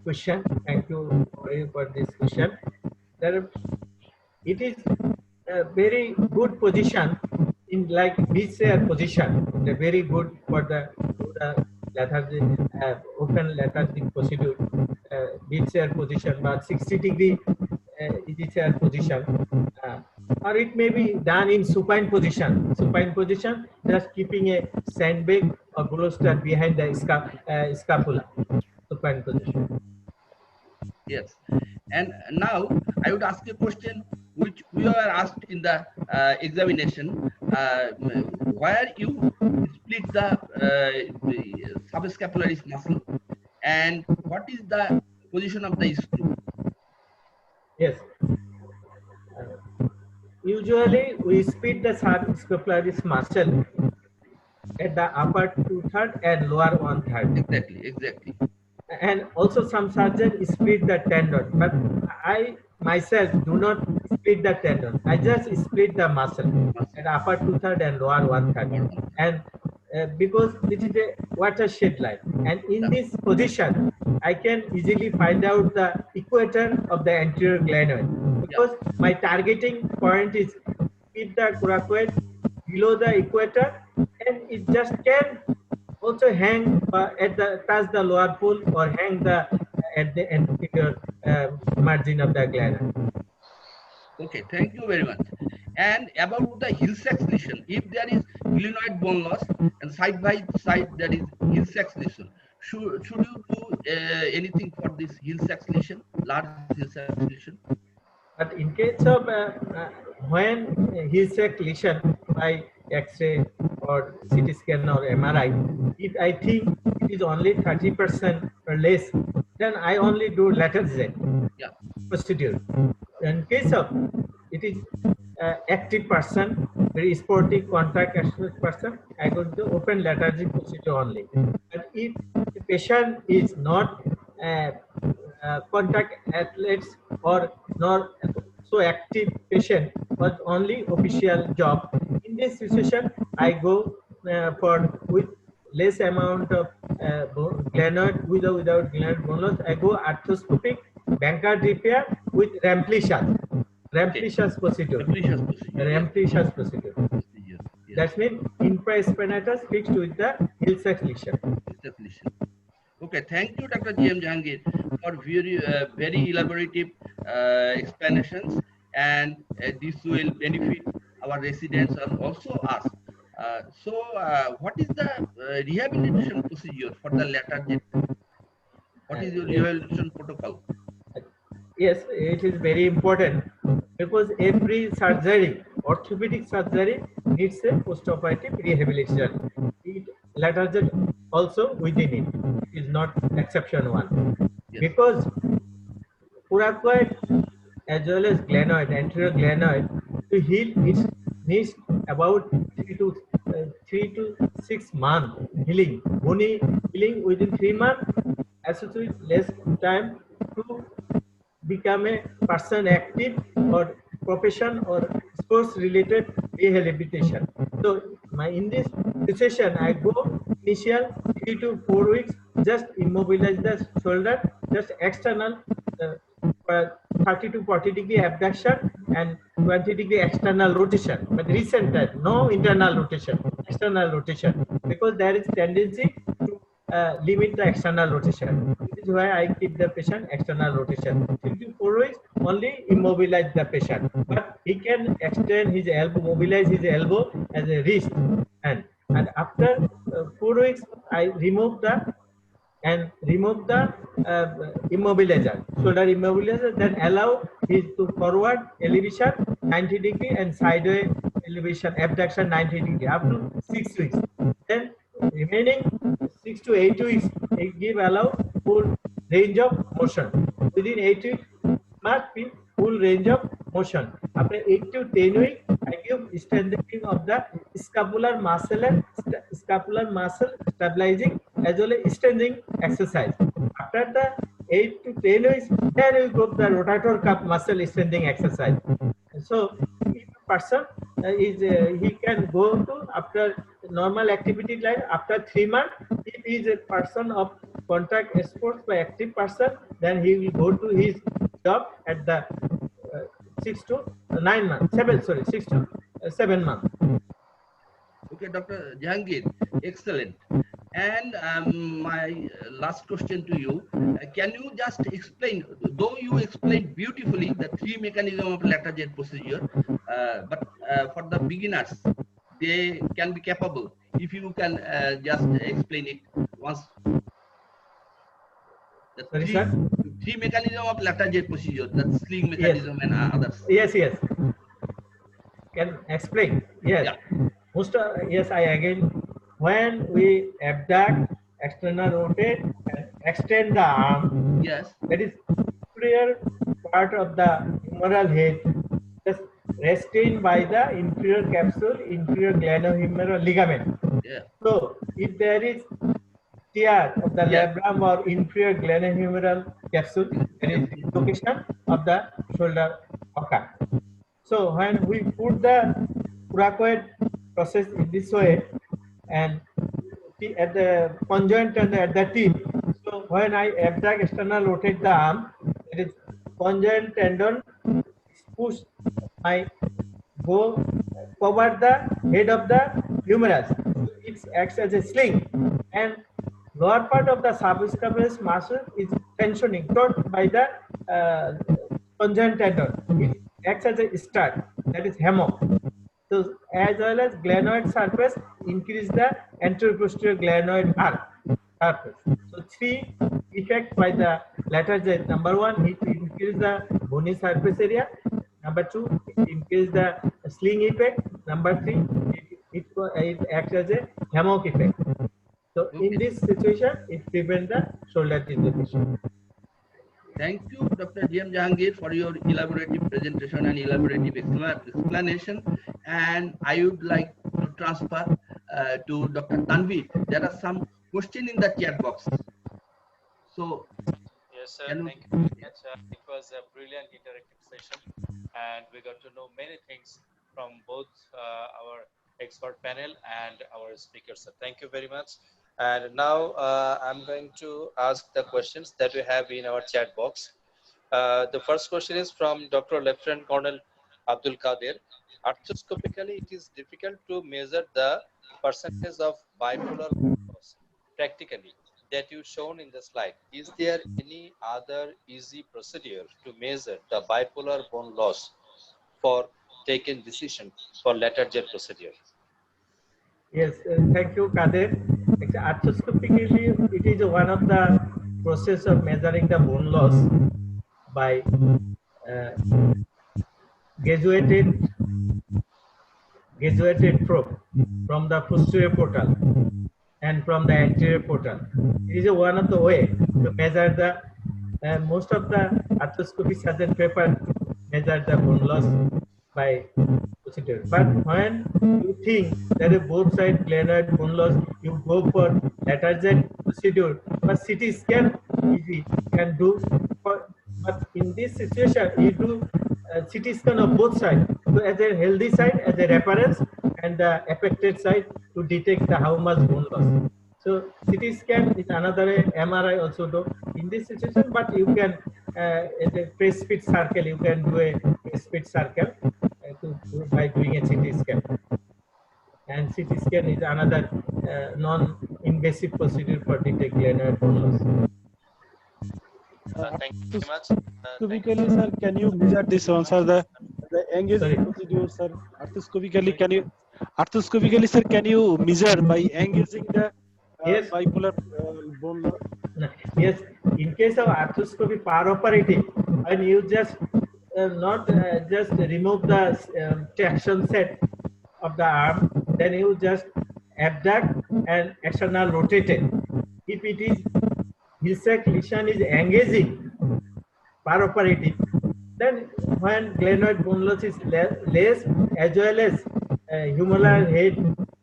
question. Thank you for this question. It is a very good position in like V-chair position. The very good for the lethargic, open lethargic procedure. V-chair position, but 60-degree V-chair position. Or it may be done in supine position. Supine position, just keeping a sandbag or bolster behind the scapula. Supine position. Yes. And now I would ask a question which we were asked in the examination, where you split the subscapularis muscle, and what is the position of the screw? Yes. Usually we split the subscapularis muscle at the upper 2/3 and lower 1/3. Exactly. And also some surgeons split the tendon, but I myself do not split the tendon. I just split the muscle at upper 2/3 and lower 1/3. And because this is a watershed line, and in this position, I can easily find out the equator of the anterior glenoid, because my targeting point is with the coracoid below the equator, and it just can also hang at the touch the lower pole or hang the at the anterior margin of the glenoid. Okay, thank you very much. And about the Hill-Sachs lesion, if there is glenoid bone loss and side by side there is Hill-Sachs lesion, should you do anything for this Hill-Sachs lesion, large Hill-Sachs lesion? But in case of when Hill-Sachs lesion by X-ray or CT scan or MRI, if I think it is only 30% or less, then I only do lateral jet procedure. In case of it is active person, very sporty contact expert person, I go to open lateral jet procedure only. But if the patient is not contact athletes or not so active patient, but only official job, in this situation I go for with less amount of glenoid with or without glenoid bone loss. I go arthroscopic Bankart repair with Ramplichas procedure. Ramplichas procedure. Yes. That means infraspinatus fixed with the Hill-Sachs lesion. Definition. Okay, thank you, Dr. G.M. Jahangir, for very elaborative explanations, and this will benefit our residents and also us. What is the rehabilitation procedure for the latter jet? What is your Yes. rehabilitation protocol? Yes, it is very important because every surgery, orthopedic surgery, needs a post-operative rehabilitation. It lateral also within it is not exception one Yes. because coracoid as well as glenoid, anterior glenoid, to heal it needs about 3 to 6 months healing. Only healing within 3 months, associated with less time to become a person active or profession or sports related rehabilitation. So in this session I go initial 3 to 4 weeks, just immobilize the shoulder, just external uh, 30 to 40 degree abduction and 20-degree external rotation, but recent time, no internal rotation, external rotation, because there is tendency to limit the external rotation. This is why I keep the patient external rotation. 3 to 4 weeks only immobilize the patient, but he can extend his elbow, mobilize his elbow as a wrist, and after 4 weeks I remove the immobilizer, shoulder immobilizer, then allow his to forward elevation 90 degree and sideway elevation abduction 90 degree up to 6 weeks. Then remaining 6 to 8 weeks, I give allow full range of motion. Within 8 weeks must be full range of motion. After 8 to 10 weeks, I give strengthening of the scapular muscle and scapular muscle stabilizing as well as strengthening exercise. After the 8 to 10 weeks, then we go to the rotator cuff muscle strengthening exercise. So if a person he can go to after normal activity like after 3 months. If he is a person of contact sports by active person, then he will go to his job at the 6 to 9 months, 6 to 7 months. Okay, Dr. Jahangir, excellent. And my last question to you, can you just explain, though you explained beautifully the three mechanism of lateral jet procedure, but for the beginners, they can be capable. If you can just explain it once. The Sorry, sir. three mechanism of lateral jet procedure, that sling Yes. mechanism and others. Yes. Can explain. Yes. Yeah. Yes, I again. When we abduct, external rotate, and extend the arm, Yes. that is superior part of the humeral head, just restrained by the inferior capsule, inferior glenohumeral ligament. Yeah. So, if there is tear of the Yeah. labrum or inferior glenohumeral capsule, there is dislocation of the shoulder occur. So when we put the coracoid process in this way and at the conjoint and at the tip, so when I abduct external rotate the arm, it is conjoint tendon push my go cover the head of the humerus. So it acts as a sling, and lower part of the subscapular muscle is tensioning taut by the conjoint tendon. It acts as a stud, that is hammock. So as well as glenoid surface increase the anteroposterior glenoid arc surface. So three effect by the lateral jet. Number one, it increase the bony surface area. Number two, it increase the sling effect. Number three, it acts as a hammock effect. So in Okay. this situation, it prevents the shoulder dislocation. Thank you, Dr. G.M. Jahangir, for your elaborative presentation and elaborative explanation. And I would like to transfer to Dr. Tanvir. There are some questions in the chat box. So, Yes, sir. can you, Thank you very much. It was a brilliant interactive session, and we got to know many things from both our expert panel and our speakers. So thank you very much. And now I'm going to ask the questions that we have in our chat box. The first question is from Dr. Lieutenant Colonel Abdul Qadir. arthroscopically it is difficult to measure the percentage of bipolar loss practically that you shown in the slide. Is there any other easy procedure to measure the bipolar bone loss for taking decision for lateral jet procedure? Yes, thank you, Kader. Arthroscopically, it is one of the process of measuring the bone loss by uh, graduated probe from the posterior portal and from the anterior portal. It is one of the way to measure the most of the arthroscopy surgeon paper measure the bone loss by procedure. But when you think that a both side glenoid bone loss, you go for lateral procedure, but CT scan easy can do. But in this situation, you do CT scan of both sides. So as a healthy side, as a reference, and the affected side to detect the how much bone loss. So CT scan is another way, MRI also do in this situation, but you can at a press fit circle, you can do a press fit circle by doing a CT scan. And CT scan is another non-invasive procedure for detecting glenoid bone loss. Thank you very much. Arthroscopically, sir, can you measure this one, sir? The engaging Sorry. procedure, sir. Arthroscopically, sir, can you measure by engaging the Yes. bipolar bone loss? Yes, in case of arthroscopy paraoperative, and you just not just remove the traction set of the arm, then you just abduct and external rotate it. If it is Hill-Sachs lesion is engaging paraoperative, then when glenoid bone loss is less as well as humeral head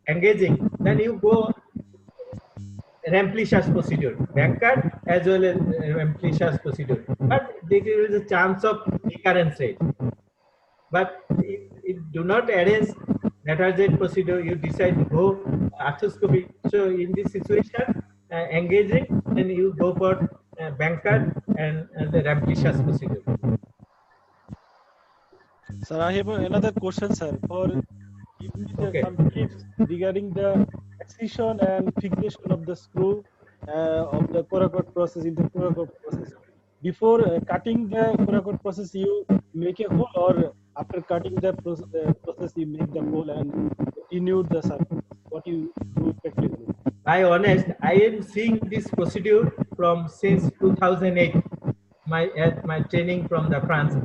engaging, then you go Remplishas procedure, Bankart as well as Remplishas procedure. But there is a chance of recurrence rate. But if do not arrange lateral procedure, you decide to go arthroscopy. So in this situation, engaging, then you go for Bankart and the Remplishas procedure. Sir, I have another question, sir. For give me Okay. some tips regarding the excision and fixation of the screw of the Coracoid process in the Coracoid process. Before cutting the Coracoid process, you make a hole, or after cutting the process, you make the hole and continue the circle. What you do practically? I honest, I am seeing this procedure from since 2008. My training from the France.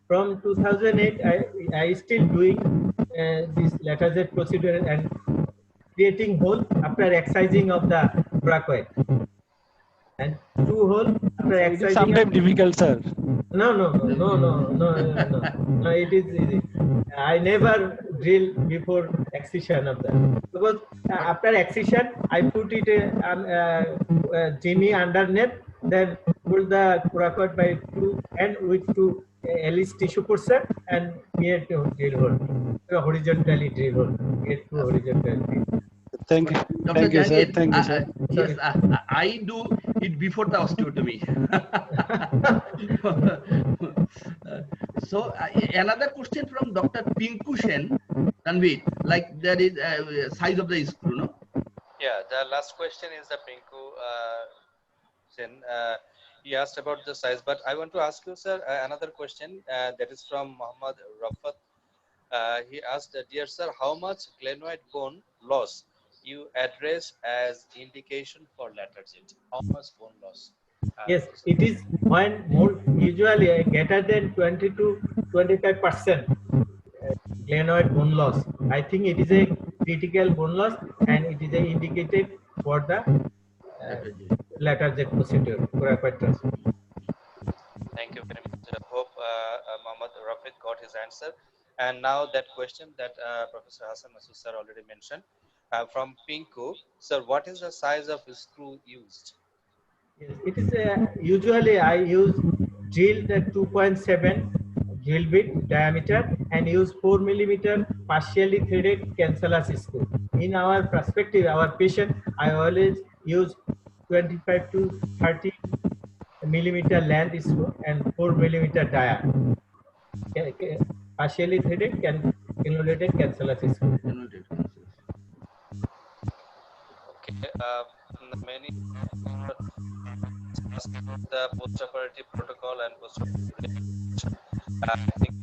From 2008, I still doing this lateral procedure and creating hole after excising of the coracoid. And two hole after It is excising. sometimes difficult, sir. No. It is easy. I never drill before excision of that, because after excision I put it Jimmy underneath, then pull the coracoid by two and with two Ellis tissue portion and create a drill hole, horizontally drill hole, get to horizontally. Thank you. Dr. Thank you, sir. Jahangir, Thank you, sir. yes, I do it before the osteotomy. So another question from Dr. Pinku Sen, Tanvir, like there is size of the screw, no? Yeah, the last question is the Pinku Sen. He asked about the size, but I want to ask you, sir, another question that is from Muhammad Rafat. He asked, dear sir, how much glenoid bone loss you address as indication for lateral jet? How much bone loss? Yes, it is when more usually greater than 20 to 25% glenoid bone loss. I think it is a critical bone loss and it is indicated for the lateral jet procedure, coracoid transfer. Thank you very much. I hope Muhammad Rafid got his answer. And now that question that Professor Hassan Masood sir already mentioned from Pinku. Sir, what is the size of screw used? Yes, it is usually I use drill the 2.7 drill bit diameter and use 4 millimeter partially threaded cancellous screw. In our perspective, our patient, I always use 25 to 30 millimeter length screw and 4 millimeter dia. Partially threaded innovated cancellous screw. Okay. Many ask about the postoperative protocol and postoperative. I think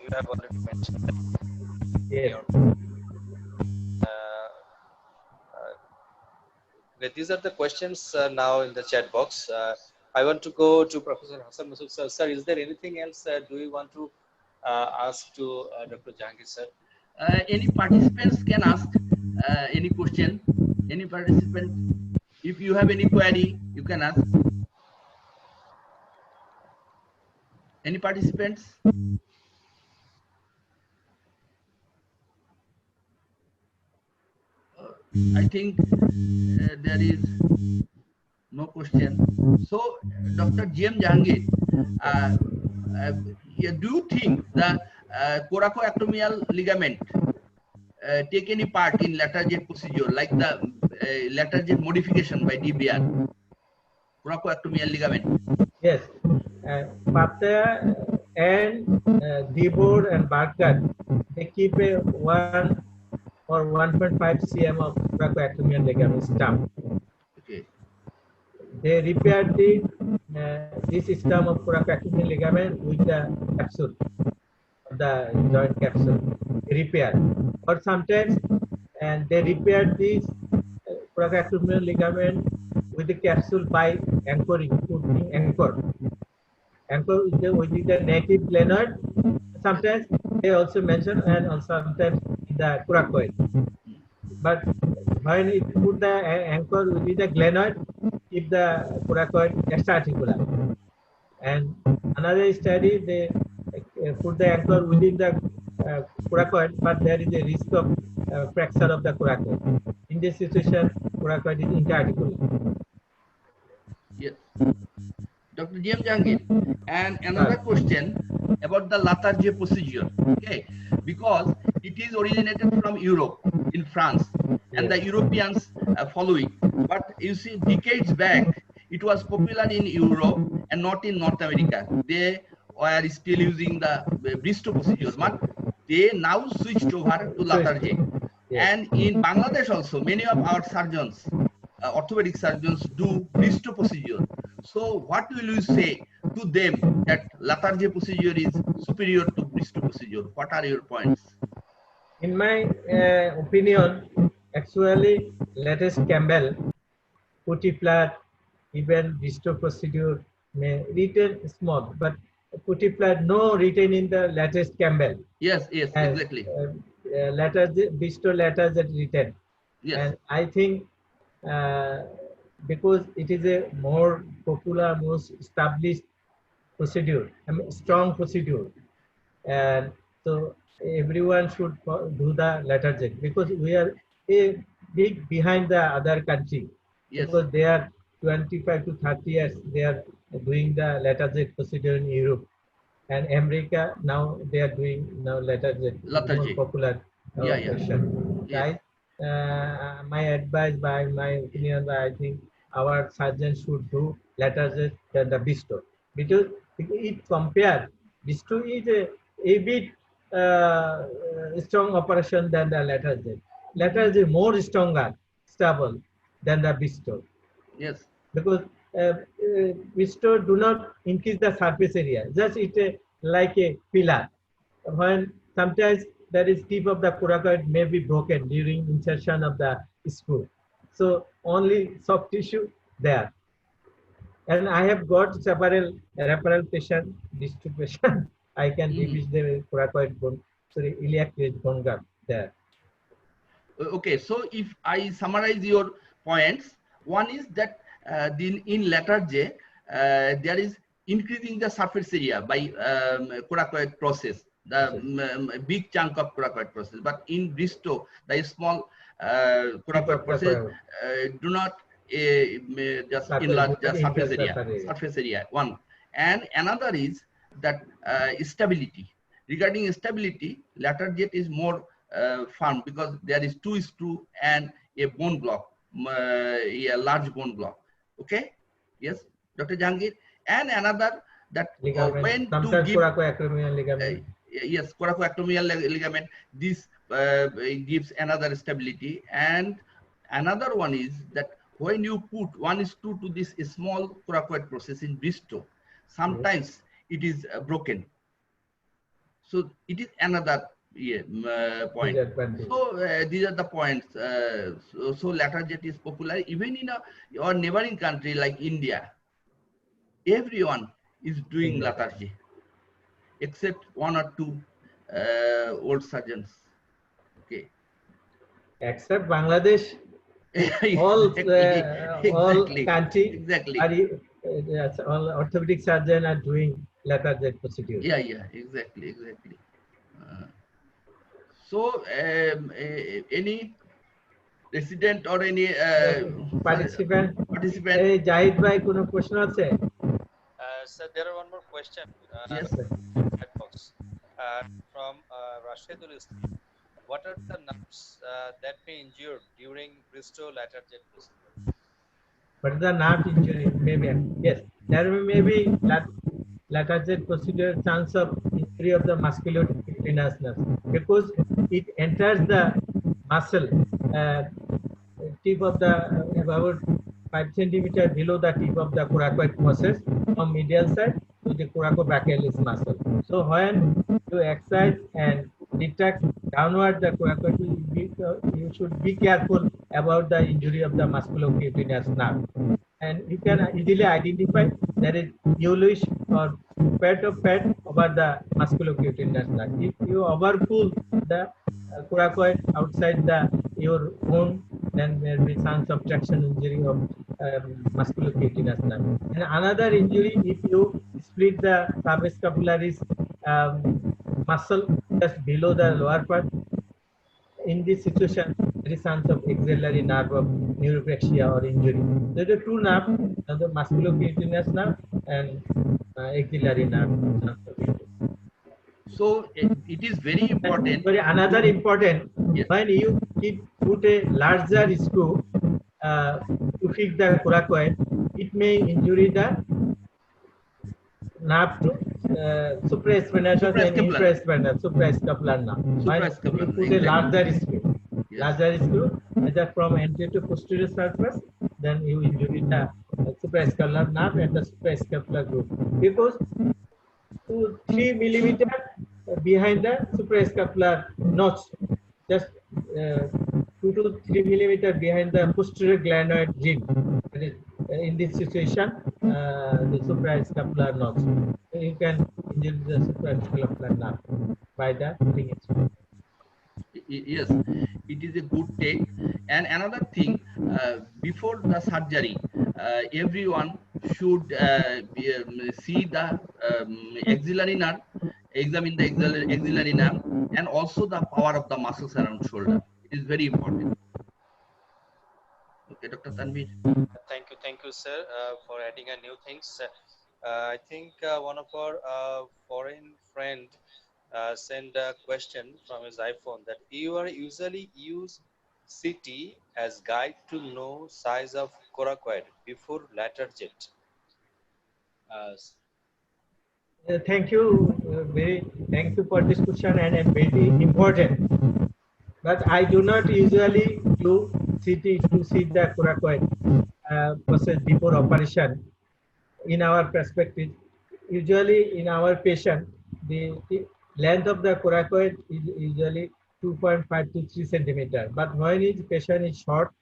you have already mentioned that. Yes. Okay, these are the questions now in the chat box. I want to go to Professor Hassan Masood sir. Sir, is there anything else do you want to ask to Dr. Jahangir sir? Any participants can ask any question. Any participant, if you have any query, you can ask. Any participants? I think there is no question. So, Dr. G.M. Jahangir, do you think the coracoacromial ligament take any part in lateral jet procedure, like the lateral jet modification by DBR, coracoacromial ligament? Yes. Pattaya and Dibor and Barkat, they keep a 1 or 1.5 cm of coracoacromial ligament stump. Okay. They repair this stump of coracoacromial ligament with the capsule, the joint capsule. Repair, or sometimes, and they repair this coracoacromial ligament with the capsule by anchoring, putting anchor with the native glenoid. Sometimes they also mention, and also sometimes the coracoid. But when it put the anchor with the glenoid, keep the coracoid extraarticular. And another study, they put the anchor within the coracoid, but there is a risk of fracture of the coracoid. In this situation, coracoid is interarticular. Yes. Dr. G.M. Jahangir, and another question about the Latarjet procedure. Okay, because it is originated from Europe, in France, and the Europeans follow it. But you see, decades back, it was popular in Europe and not in North America. They were still using the Bristow procedure, but they now switched over to Latarjet. And in Bangladesh also, many of our surgeons, orthopedic surgeons, do Bristow procedure. So what will you say to them that Latarjet procedure is superior to Bristow procedure? What are your points? In my opinion, actually, latest Campbell, Putty-Platt, even Bristow procedure may retain small, but Putty-Platt no retain in the latest Campbell. Yes, yes, exactly. Bristow Latarjet retain. Yes. And I think because it is a more popular, most established procedure, strong procedure, and so everyone should do the Latarjet, because we are a big behind the other country. Yes. Because they are 25 to 30 years they are doing the Latarjet procedure in Europe, and America now they are doing now Latarjet, more popular operation. Yes. My advice, by my opinion, I think our surgeons should do Latarjet than the Bristow, because it compare Bristow is a bit strong operation than the Latarjet. Latarjet more stronger, stable than the Bristow. Yes. Because Bristow do not increase the surface area, just it like a pillar. When sometimes there is tip of the coracoid may be broken during insertion of the screw. So only soft tissue there. And I have got several referral patient, these two patients. I can reach the coracoid bone, sorry, iliac crest bone gap there. Okay, so if I summarize your points, one is that in Latarjet, there is increasing the surface area by coracoid process, the big chunk of coracoid process. But in Bristow, the small coracoid process do not just enlarge the surface area, one. And another is that stability. Regarding stability, Latarjet is more firm because there is two screw and a bone block, a large bone block. Okay? Yes, Dr. Jahangir. And another that when to give yes, coracoactomial ligament. This gives another stability, and another one is that when you put 1:2 to this small coracoid process in Bristow, sometimes it is broken. So it is another point. Disadvantage. So these are the points. So lateral jet is popular even in your neighboring country like India. Everyone is doing India. lateral jet except one or two old surgeons. Okay. Except Bangladesh, all country exactly. are yes, all orthopedic surgeon are doing lateral jet procedure. Yeah, exactly. So any resident or any Participant, participant? Zahid ভাই কোনো প্রশ্ন আছে? Sir, there are one more question. Yes. Chat box from Rashidul Islam. What are the nerves that may injure during Bristow lateral jet procedure? But the nerve injury, maybe yes, there may be lateral jet procedure chance of injury of the musculocutaneous nerve because it enters the muscle tip of the about 5 centimeter below the tip of the coracoid process from medial side to the coracobrachialis muscle. So when you exercise and retract downward the coracoid, you should be careful about the injury of the musculocutaneous nerve. And you can easily identify there is yellowish or patch of fat over the musculocutaneous nerve. If you overpull the coracoid outside your bone, then there will be chance of traction injury of musculocutaneous nerve. And another injury, if you split the subscapularis muscle just below the lower part, in this situation, there is chance of axillary nerve of neuropraxia or injury. There are two nerves, the musculocutaneous nerve and axillary nerve. So it is very important. Sorry, another important, Yes. when you put a larger screw to fix the coracoid, it may injure the nerve to supraspinatus and infraspinatus, supraescapular nerve. When you put a larger screw, either from anterior to posterior surface, then you injure the supraescapular nerve and the supraescapular group, because 2-3 millimeter behind the supraescapular notch, just 2 to 3 millimeter behind the posterior glenoid rim. That is, in this situation, the supraescapular notch. So you can injure the supraescapular nerve by the putting it. Yes, it is a good take. And another thing, before the surgery, everyone should see the axillary nerve, examine the axillary nerve, and also the power of the muscles around shoulder. It is very important. Okay, Dr. Tanvir. Thank you, sir, for adding a new things. I think one of our foreign friend sent a question from his iPhone that you are usually use CT as guide to know size of coracoid before lateral jet. Thank you, thank you for this question, and very important. But I do not usually do CT to see the coracoid process before operation. In our perspective, usually in our patient, the length of the coracoid is usually 2.5 to 3 centimeter. But when the patient is short,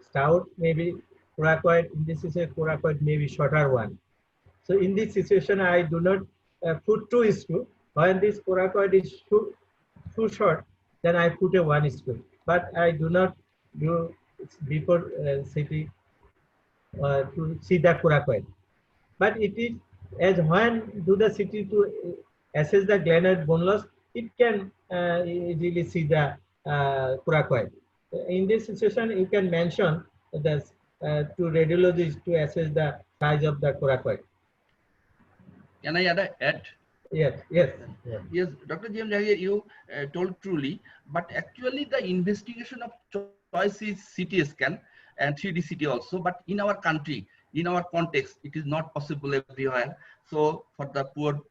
stout, maybe coracoid, in this is a coracoid maybe shorter one. So in this situation, I do not put 2 screw. When this coracoid is too short, then I put a 1 screw. But I do not do before CT to see the coracoid. But it is as when do the CT to assess the glenoid bone loss, it can easily see the coracoid. In this situation, you can mention the to radiologists to assess the size of the coracoid. Can I add? Yes. Yes, Dr. J.M. Jahangir, you told truly, but actually the investigation of choice is CT scan and 3D CT also, but in our country, in our context, it is not possible everywhere. So for the poor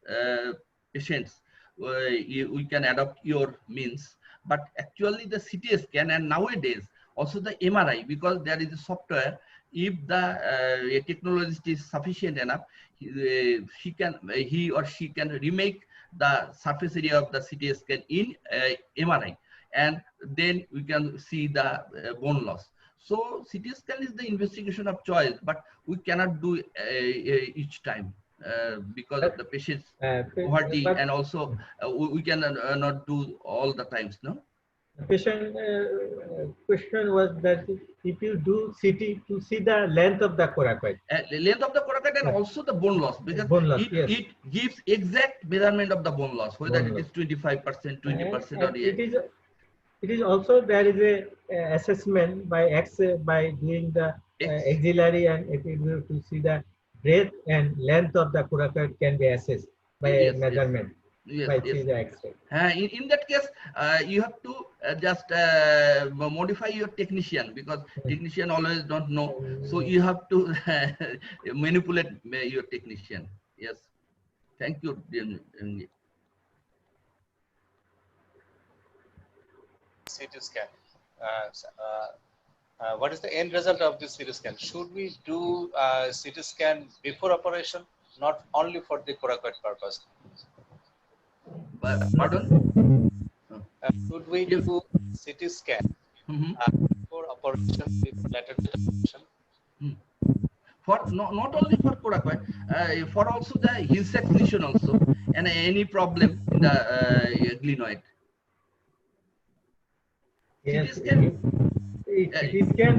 patients, we can adopt your means. But actually the CT scan and nowadays also the MRI, because there is a software, if the technologist is sufficient enough, he or she can remake the surface area of the CT scan in MRI, and then we can see the bone loss. So CT scan is the investigation of choice, but we cannot do each time because of the patient's poverty, But and also we can not do all the times, no? the patient question was that if you do CT to see the length of the coracoid, The length of the coracoid and yes, also the bone loss, because bone loss, yes, it gives exact measurement of the bone loss, whether bone it loss. is 25%, 20%, And or it is also there is a assessment by by doing the X. axillary and epidural to see the breadth and length of the coracoid can be assessed by a Yes, measurement yes, by yes. seeing the X-ray. In that case, you have to just modify your technician, because technician always don't know. So you have to manipulate your technician. Yes. Thank you. CT scan. What is the end result of this CT scan? Should we do CT scan before operation, not only for the coracoid purpose? Pardon? Should we do CT scan before operation, before lateral operation? For not only for coracoid, for also the Hill-Sachs lesion also, and any problem in the glenoid. Yes, CT scan. CT scan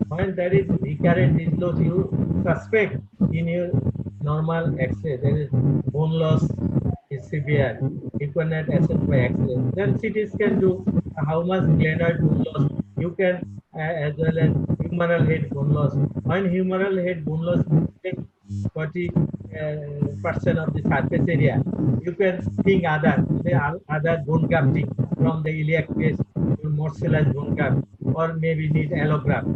when there is recurrent disc loss, you suspect in your normal X-ray there is bone loss is severe. You cannot assess by X-ray. Then CT scan do how much glenoid bone loss you can, as well as humeral head bone loss. When humeral head bone loss 40% of the surface area, you can think other bone grafting from the iliac case, morcellized bone graft, or maybe need allograft.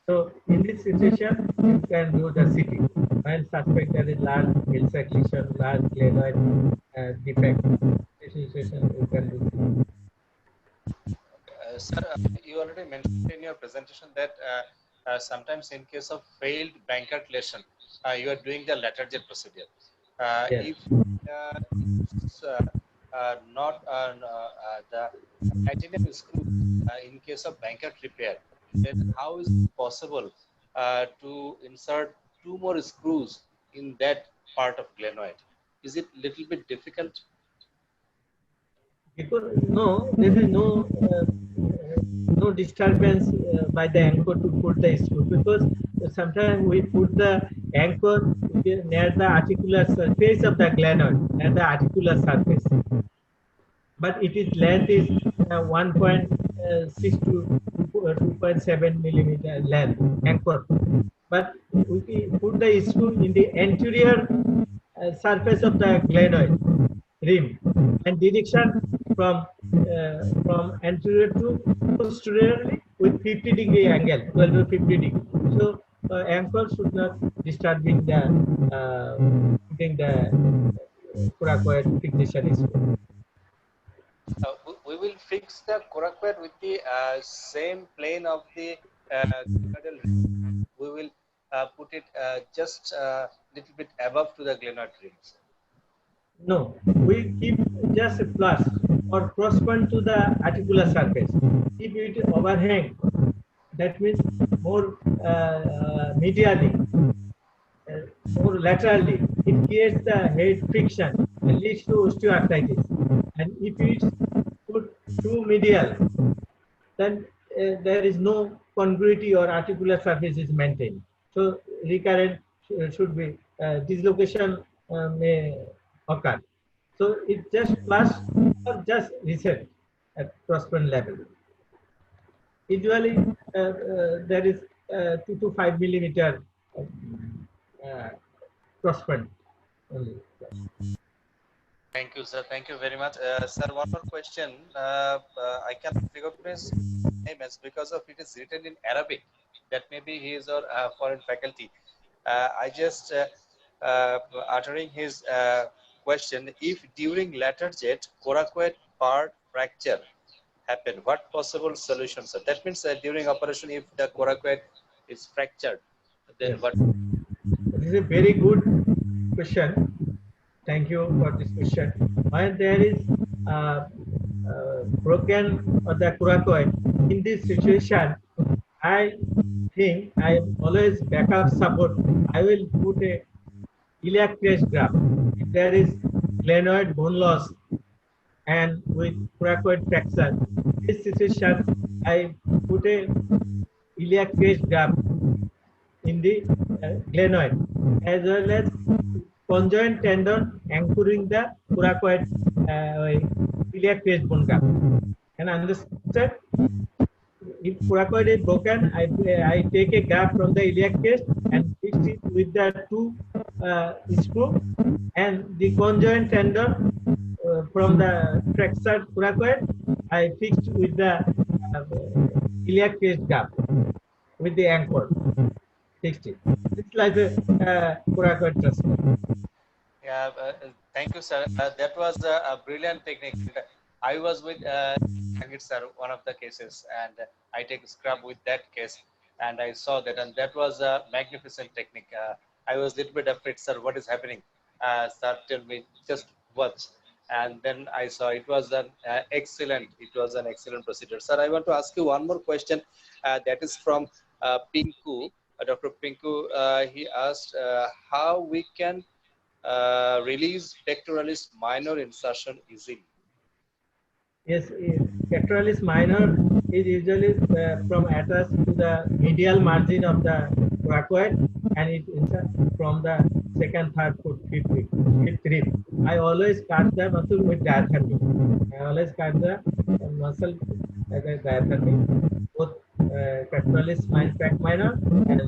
So in this situation, you can do the CT. When suspect there is large Hill-Sachs lesion, large glenoid defect, this situation you can do CT. Sir, you already mentioned in your presentation that sometimes in case of failed Bankert lesion, you are doing the lateral jet procedure. Yes. If it's not the titanium screw in case of Bankert repair, then how is it possible to insert 2 more screws in that part of glenoid? Is it little bit difficult? Because no, there is no disturbance by the anchor to put the screw, because sometimes we put the anchor near the articular surface of the glenoid, near the articular surface, but its length is 1.6 to 2.7 millimeter length anchor, but we put the screw in the anterior surface of the glenoid rim, and direction from anterior to posteriorly with 50-degree angle, 12 to 50 degree. So anchor should not disturbing the putting the coracoid fixation screw. We will fix the coracoid with the same plane of the glenoidal rim. We will put it just a little bit above to the glenoid rims. No, we keep just a plus or correspond to the articular surface. If it overhang, that means more medially, more laterally, it creates the head friction and leads to osteoarthritis. And if it's put too medial, then there is no congruity or articular surface is maintained. So recurrent should be dislocation may occur. So it's just plus or just reset at crossband level. Usually there is 2 to 5 millimeter crossband only. Thank you, sir. Thank you very much. Sir, one more question. I cannot recognize name as because of it is written in Arabic. That maybe he is our foreign faculty. I just uttering his question: if during later jet coracoid part fracture happen, what possible solutions are? That means that during operation, if the coracoid is fractured, then Yes. what? This is a very good question. Thank you for this question. When there is broken of the coracoid, in this situation, I think I always backup support. I will put a iliac crest graft. If there is glenoid bone loss and with coracoid fracture, this situation I put a iliac crest graft in the glenoid as well as conjoint tendon anchoring the coracoid iliac crest bone graft. Can I understand? If coracoid is broken, I take a graft from the iliac crest and fix it with the two screw and the conjoint tendon from the fractured coracoid I fixed with the iliac crest graft with the anchor. Fixed it. It's like a coracoid transplant. Yeah, thank you, sir. That was a brilliant technique. I was with Sangit sir, one of the cases, and I take scrub with that case, and I saw that, and that was a magnificent technique. I was a little bit afraid, sir, what is happening? Sir, tell me, just watch. And then I saw it was an excellent. It was an excellent procedure, sir. I want to ask you one more question. That is from Pinku, Dr. Pinku. He asked how we can release pectoralis minor insertion easily. Yes, pectoralis minor is usually from attached to the medial margin of the coracoid and it inserts from the second, third, fourth, fifth rib. I always cut the muscle with diathermy. I always cut the muscle with diathermy, both pectoralis minor and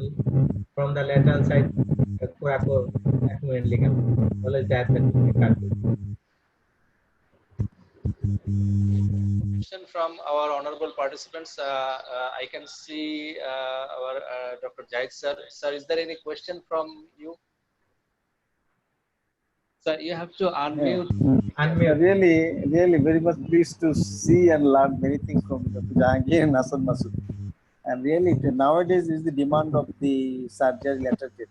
from the lateral side coracoaccumbens ligament. Always diathermy cut it. Question from our honorable participants. I can see our Dr. Jahid sir. Sir, is there any question from you? Sir, you have to unmute. Really very much pleased to see and learn many things from Dr. Jahangir and Hasan Masood. And really, nowadays is the demand of the surgery later jet.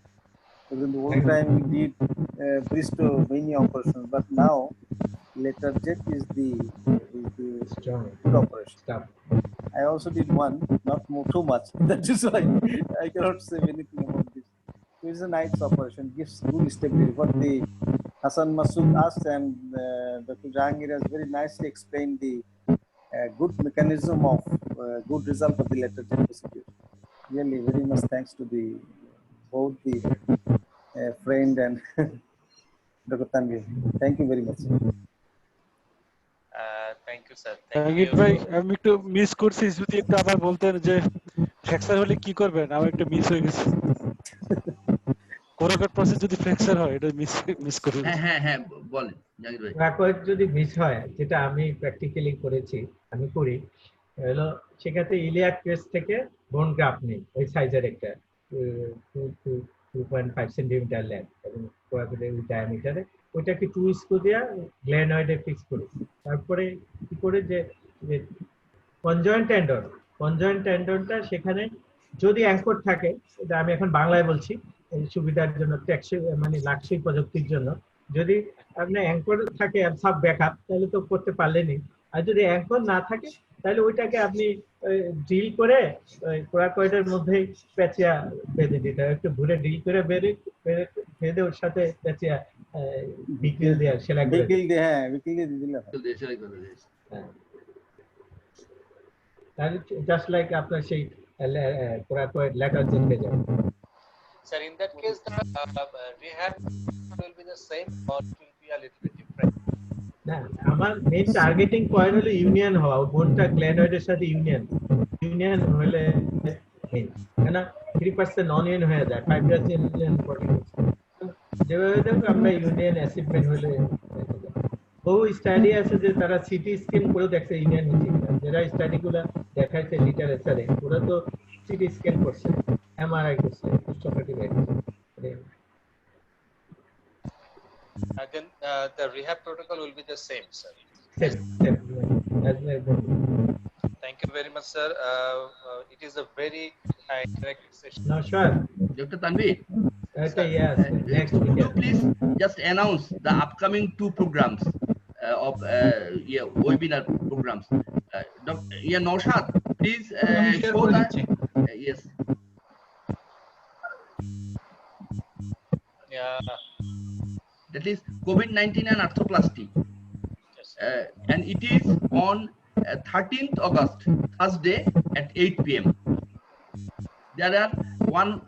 Because in the old time we did Bristow many operations, but now later jet is the Strong. good operation. Stop. I also did one, not more too much. That is why I cannot say anything about this. It is a nice operation, gives good stability. What the Hasan Masood asked and Dr. Jahangir has very nicely explained the good mechanism of good result of the lateral jet procedure. Really, very much thanks to the both the friend and Dr. Tanvir. Thank you very much. Thank you, sir. Thank Jahangir you. ভাই আমি একটু miss করছি যদি একটু আবার বলতেন যে fracture হলে কি করবেন আমার একটু মিস হয়ে গেছে কোরাকট প্রসেস যদি ফ্র্যাকচার হয় এটা মিস করে হ্যাঁ বলেন জাহিদ ভাই। কোরাকয়েড যদি মিস হয়, যেটা আমি প্র্যাকটিক্যালি করেছি, আমি করি হলো সেক্ষেত্রে ইলিয়াক ক্রেস্ট থেকে বোন গ্রাফট নেই ওই সাইজের একটা 2.5 সেন্টিমিটার লেন্থ এবং কোরাকয়েডের ডায়ামিটারে ওইটাকে 2 স্ক্রু দিয়ে গ্লেনয়েডে ফিক্স করি। তারপরে কি করে যে কনজয়েন্ট টেন্ডনটা সেখানে যদি অ্যাঙ্কর থাকে, এটা আমি এখন বাংলায় বলছি এই সুবিধার জন্য, মানে লাক্সই প্রযুক্তির জন্য, যদি আপনার অ্যাঙ্কর থাকে সাব ব্যাকআপ তাহলে তো করতে পারলেনই, আর যদি অ্যাঙ্কর না থাকে তাহলে ওইটাকে আপনি ড্রিল করে কোরাকয়েডের মধ্যেই প্যাচিয়া বেঁধে দিতে হয়, একটু ঘুরে ড্রিল করে বেঁধে ওর সাথে প্যাচিয়া বিক্রিল দিয়ে সেলাই করে তাহলে জাস্ট লাইক আপনার সেই কোরাকয়েড ল্যাটার জেনে যাবে। Sir, in that case, the rehab will be the same or it will be a little bit different? না, আমার মেইন টার্গেটিং পয়েন্ট হলো ইউনিয়ন হওয়া, বোনটা গ্লেনয়েডের সাথে ইউনিয়ন হলে কেন 3% নন ইউনিয়ন হয়ে যায়, 5% ইউনিয়ন যেভাবে দেখো আমরা ইউনিয়ন অ্যাচিভমেন্ট হলে বহু স্টাডি আছে যে তারা সিটি স্ক্যান করে দেখছে ইউনিয়ন হচ্ছে কিনা, যারা স্টাডিগুলো দেখাইছে লিটারেচারে ওরা তো সিটি স্ক্যান করছে, এমআরআই করছে, Then the rehab protocol will be the same, sir. Thank you very much, sir. It is a very interactive session. No, sure. Dr. Tanvir, Okay, yes. Next could you speaker. please just announce the upcoming two programs of webinar programs? Naushad, please show that. Yes. Yeah. That is COVID-19 and arthroplasty. Yes. And it is on 13th August, Thursday at 8 p.m. There are one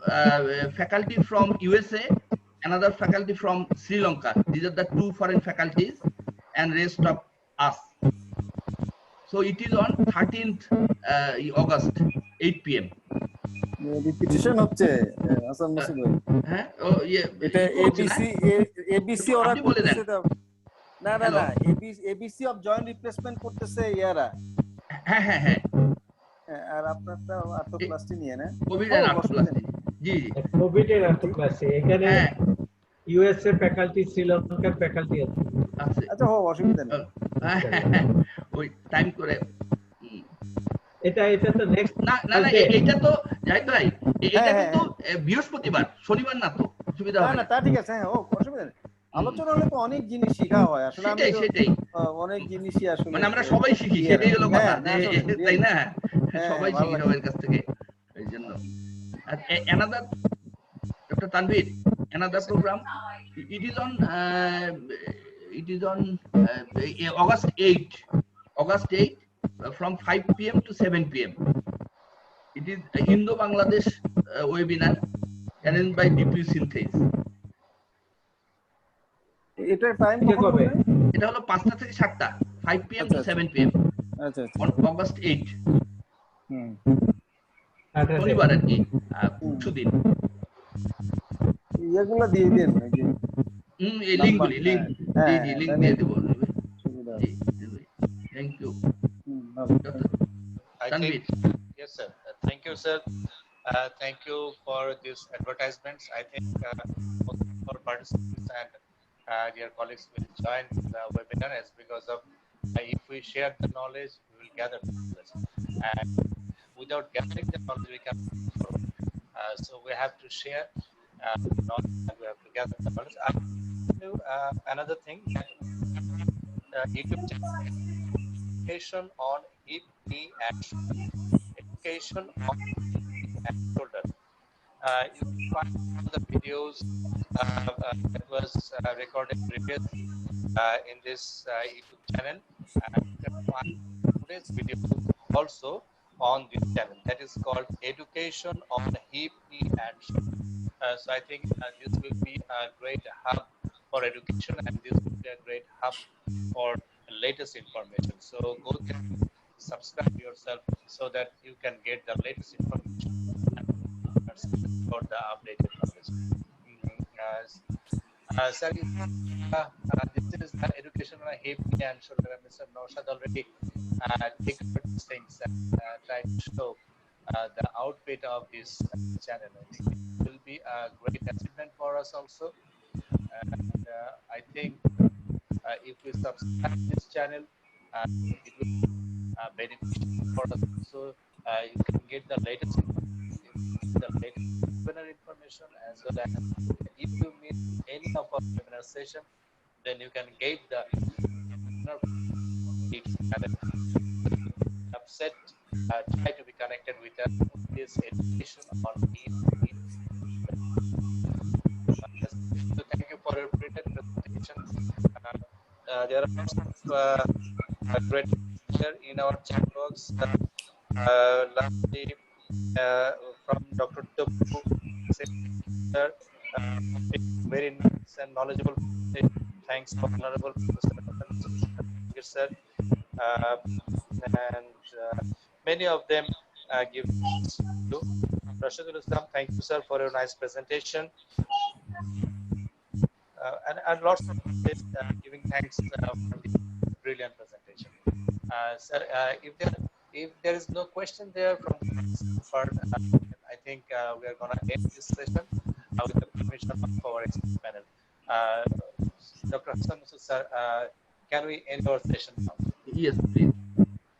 faculty from USA, another faculty from Sri Lanka. These are the two foreign faculties and rest of us. So it is on 13th August, 8 p.m. Repetition হচ্ছে হাসান মাসুদ ভাই হ্যাঁ ও ইয়ে এটা ABC ABC ওরা আপনি বলে দেন। করতেছে না না না এবিসি অফ জয়েন্ট রিপ্লেসমেন্ট করতেছে ইয়ারা হ্যাঁ হ্যাঁ হ্যাঁ আর আপনারটা আর্থোপ্লাস্টি নিয়ে না covid and arthroplasty G G covid এর আর্থোপ্লাস্টি এখানে হ্যাঁ ইউএস এর ফ্যাকাল্টি শ্রীলঙ্কার ফ্যাকাল্টি আছে আছে আচ্ছা অসুবিধা নেই ওই টাইম করে এটা তো নেক্সট না না না এটা তো জাহিদ ভাই এটা কিন্তু বৃহস্পতিবার শনিবার না তো অসুবিধা না হবে না তা ঠিক আছে হ্যাঁ অসুবিধা নেই আলোচনা হলে তো অনেক জিনিস শেখা হয় আসলে আমি সেটাই অনেক জিনিসই আসলে মানে আমরা সবাই শিখি সেটাই হলো কথা তাই না সবাই ভালো শিখি সবার কাছ থেকে এই জন্য another Dr. Tanvir another program it is on August 8 from 5 p.m. to 7 p.m. It is Indo-Bangladesh webinar arranged by DP Synthase. এটা টাইম কবে এটা হলো 5টা থেকে 7টা 5 p.m. to 7 p.m. আচ্ছা আচ্ছা on August 8 হুম শনিবার আর কি সুদিন এগুলো দিয়ে দেন নাকি এই লিংকগুলি লিংক জি জি লিংক দিয়ে দেব সুবিধা জি thank you I Tanvir. think, yes, sir. Thank you, sir. Thank you for these advertisements. I think most of our participants and dear colleagues will join the webinar as because of if we share the knowledge, we will gather the knowledge. And without gathering the knowledge, we can. So we have to share knowledge and we have to gather the knowledge. Another thing, YouTube channel. Education on hip, knee, and shoulder. Education on hip and shoulder. You can find the videos that was recorded previously in this YouTube channel. And you can find today's video also on this channel. That is called Education on Hip, Knee, and Shoulder. So I think this will be a great hub for education, and this will be a great hub for latest information. So go there, subscribe yourself so that you can get the latest information for the updated knowledge. Sir, this is the education on hip, knee, and shoulder. Mr. Naushad already taken these things and tried to show the output of this channel. I think it will be a great achievement for us also. And I think if we subscribe this channel, it will be beneficial for us. So you can get the latest webinar information, as well as if you miss any of our webinar session, then you can get the webinar channel. Upset, try to be connected with us. This education on So thank you for your written presentation. There are great here in our chat box. Lastly, from Dr. Topu, very nice and knowledgeable. Thanks, Honorable sir. And many of them give you. Rashidul Islam, thank you, sir, for your nice presentation. And lots of giving thanks for the brilliant presentation. Sir, if there is no question there from the part, I think we are going to end this session with the permission of our expert panel. Dr. Hassan Masud sir, can we end our session now? Yes, please.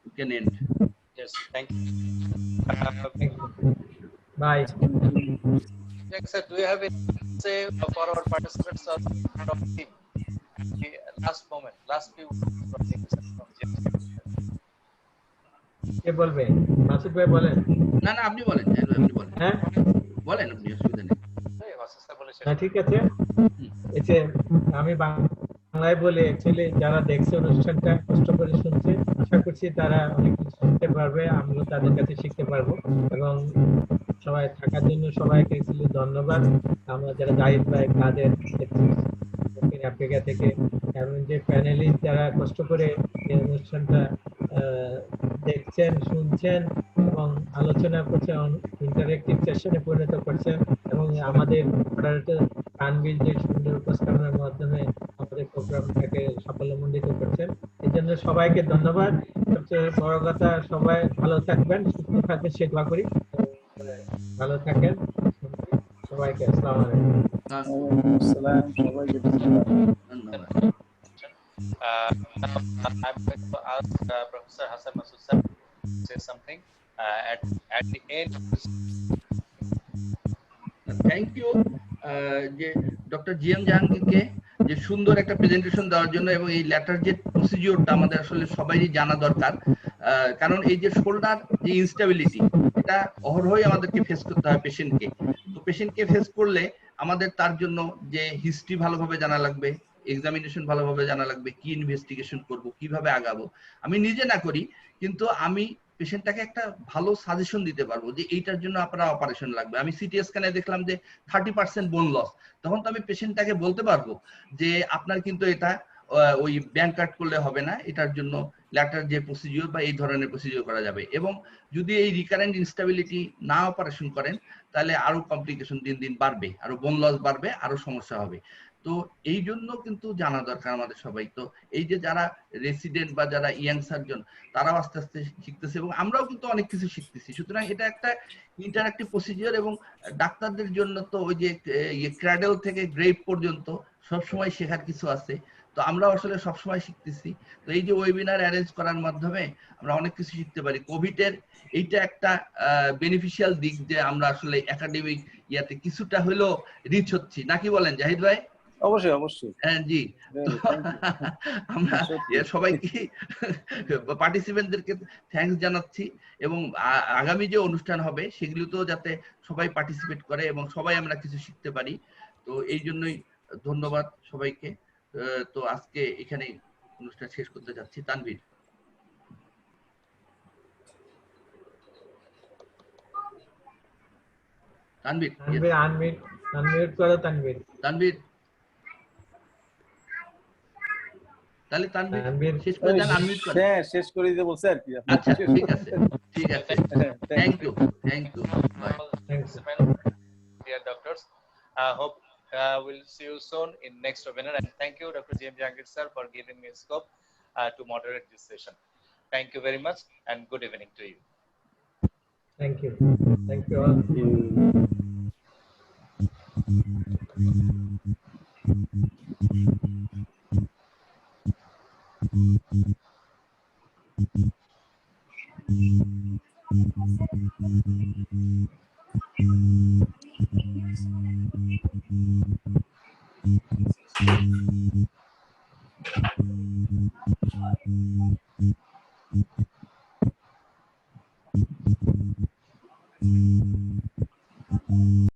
You can end. Yes, thank you. Thank you. Bye. Jack sir, do you have anything to say for our participants or the last moment, last few words from the from James? কে বলবে? মাসুদ ভাই বলেন। না না আপনি বলেন, আপনি বলেন, হ্যাঁ? বলেন আপনি, অসুবিধা নেই। এই মাসুদ স্যার বলে শেষ না ঠিক আছে। এই যে আমি বাংলায় বলে অ্যাকচুয়ালি যারা দেখছে অনুষ্ঠানটা কষ্ট করে শুনছে, আশা করছি তারা অনেক কিছু শিখতে পারবে, আমরাও তাদের কাছে শিখতে পারবো। এবং সবাই থাকার জন্য সবাইকে অ্যাকচুয়ালি ধন্যবাদ। আমরা যারা জাহিদ ভাই, কাদের, দক্ষিণ আফ্রিকা থেকে, এবং যে প্যানেলিস্ট যারা কষ্ট করে এই অনুষ্ঠানটা দেখছেন, শুনছেন এবং আলোচনা করছেন, ইন্টারেক্টিভ সেশনে পরিণত করছেন, এবং আমাদের মডারেটর তানভীর যে সুন্দর উপস্থাপনার মাধ্যমে আমাদের প্রোগ্রামটাকে সাফল্যমণ্ডিত করছেন, এই জন্য সবাইকে ধন্যবাদ। সবচেয়ে বড় কথা, সবাই ভালো থাকবেন, সুস্থ থাকবেন, সে দোয়া করি। ভালো থাকেন সবাইকে। আসসালামু আলাইকুম। আসসালাম, সবাইকে ধন্যবাদ। ধন্যবাদ। Now, I'm going to ask Professor Hassan Masud sir to say something at the end of this. Thank you যে ডক্টর জিএম জাহাঙ্গীরকে যে সুন্দর একটা প্রেজেন্টেশন দেওয়ার জন্য, এবং এই লেটার যে প্রসিডিওরটা আমাদের আসলে সবাইই জানা দরকার, কারণ এই যে শোল্ডার যে ইনস্টেবিলিটি, এটা অহরহই আমাদেরকে ফেস করতে হয় পেশেন্টকে। তো পেশেন্টকে ফেস করলে আমাদের তার জন্য যে হিস্ট্রি ভালোভাবে জানা লাগবে, এক্সামিনেশন ভালোভাবে জানা লাগবে, কি ইনভেস্টিগেশন করব, কিভাবে আগাবো। আমি নিজে না করি, কিন্তু আমি পেশেন্টটাকে একটা ভালো সাজেশন দিতে পারবো যে এইটার জন্য আপনার অপারেশন লাগবে। আমি সিটি স্ক্যানে দেখলাম যে 30% বোন লস, তখন তো আমি পেশেন্টটাকে বলতে পারবো যে আপনার কিন্তু এটা ওই ব্যাংক কাট করলে হবে না, এটার জন্য ল্যাটার যে প্রসিডিওর বা এই ধরনের প্রসিডিওর করা যাবে। এবং যদি এই রিকারেন্ট ইনস্টেবিলিটি না অপারেশন করেন, তাহলে আরো কমপ্লিকেশন দিন দিন বাড়বে, আরো বোন লস বাড়বে, আরো সমস্যা হবে। তো এই জন্য কিন্তু জানা দরকার আমাদের সবাই। তো এই যে যারা রেসিডেন্ট বা যারা ইয়াং সার্জন, তারাও আস্তে আস্তে শিখতেছে এবং আমরাও কিন্তু অনেক কিছু শিখতেছি। সুতরাং এটা একটা ইন্টারঅ্যাক্টিভ প্রসিডিওর, এবং ডাক্তারদের জন্য তো ওই যে ক্র্যাডল থেকে গ্রেভ পর্যন্ত সবসময় শেখার কিছু আছে। তো আমরা আসলে সবসময় শিখতেছি। তো এই যে ওয়েবিনার অ্যারেঞ্জ করার মাধ্যমে আমরা অনেক কিছু শিখতে পারি। কোভিডের এইটা একটা বেনিফিশিয়াল দিক যে আমরা আসলে একাডেমিক ইয়াতে কিছুটা হলেও রিচ হচ্ছি, নাকি বলেন জাহিদ ভাই? অবশ্যই অবশ্যই। হ্যাঁ জি, আমরা সবাইকে পার্টিসিপেন্টদেরকে থ্যাঙ্কস জানাচ্ছি, এবং আগামী যে অনুষ্ঠান হবে সেগুলোতেও যাতে সবাই পার্টিসিপেট করে এবং সবাই আমরা কিছু শিখতে পারি। তো এই জন্যই ধন্যবাদ সবাইকে। তো আজকে এখানে অনুষ্ঠান শেষ করতে যাচ্ছি। তানভীর। তানভীর আনমিউট করো তানভীর। তানভীর, তাহলে তানভীর শেষ করে দেন, আনমিউট করেন। হ্যাঁ, শেষ করে দিতে বলছে আর কি। আচ্ছা ঠিক আছে, ঠিক আছে। Thank you, thank you, bye. Dear doctors, I hope we'll see you soon in next webinar, and thank you Dr. James Jahangir sir for giving me scope to moderate this session. Thank you very much and good evening to you. Thank you. Thank you all. Thank you.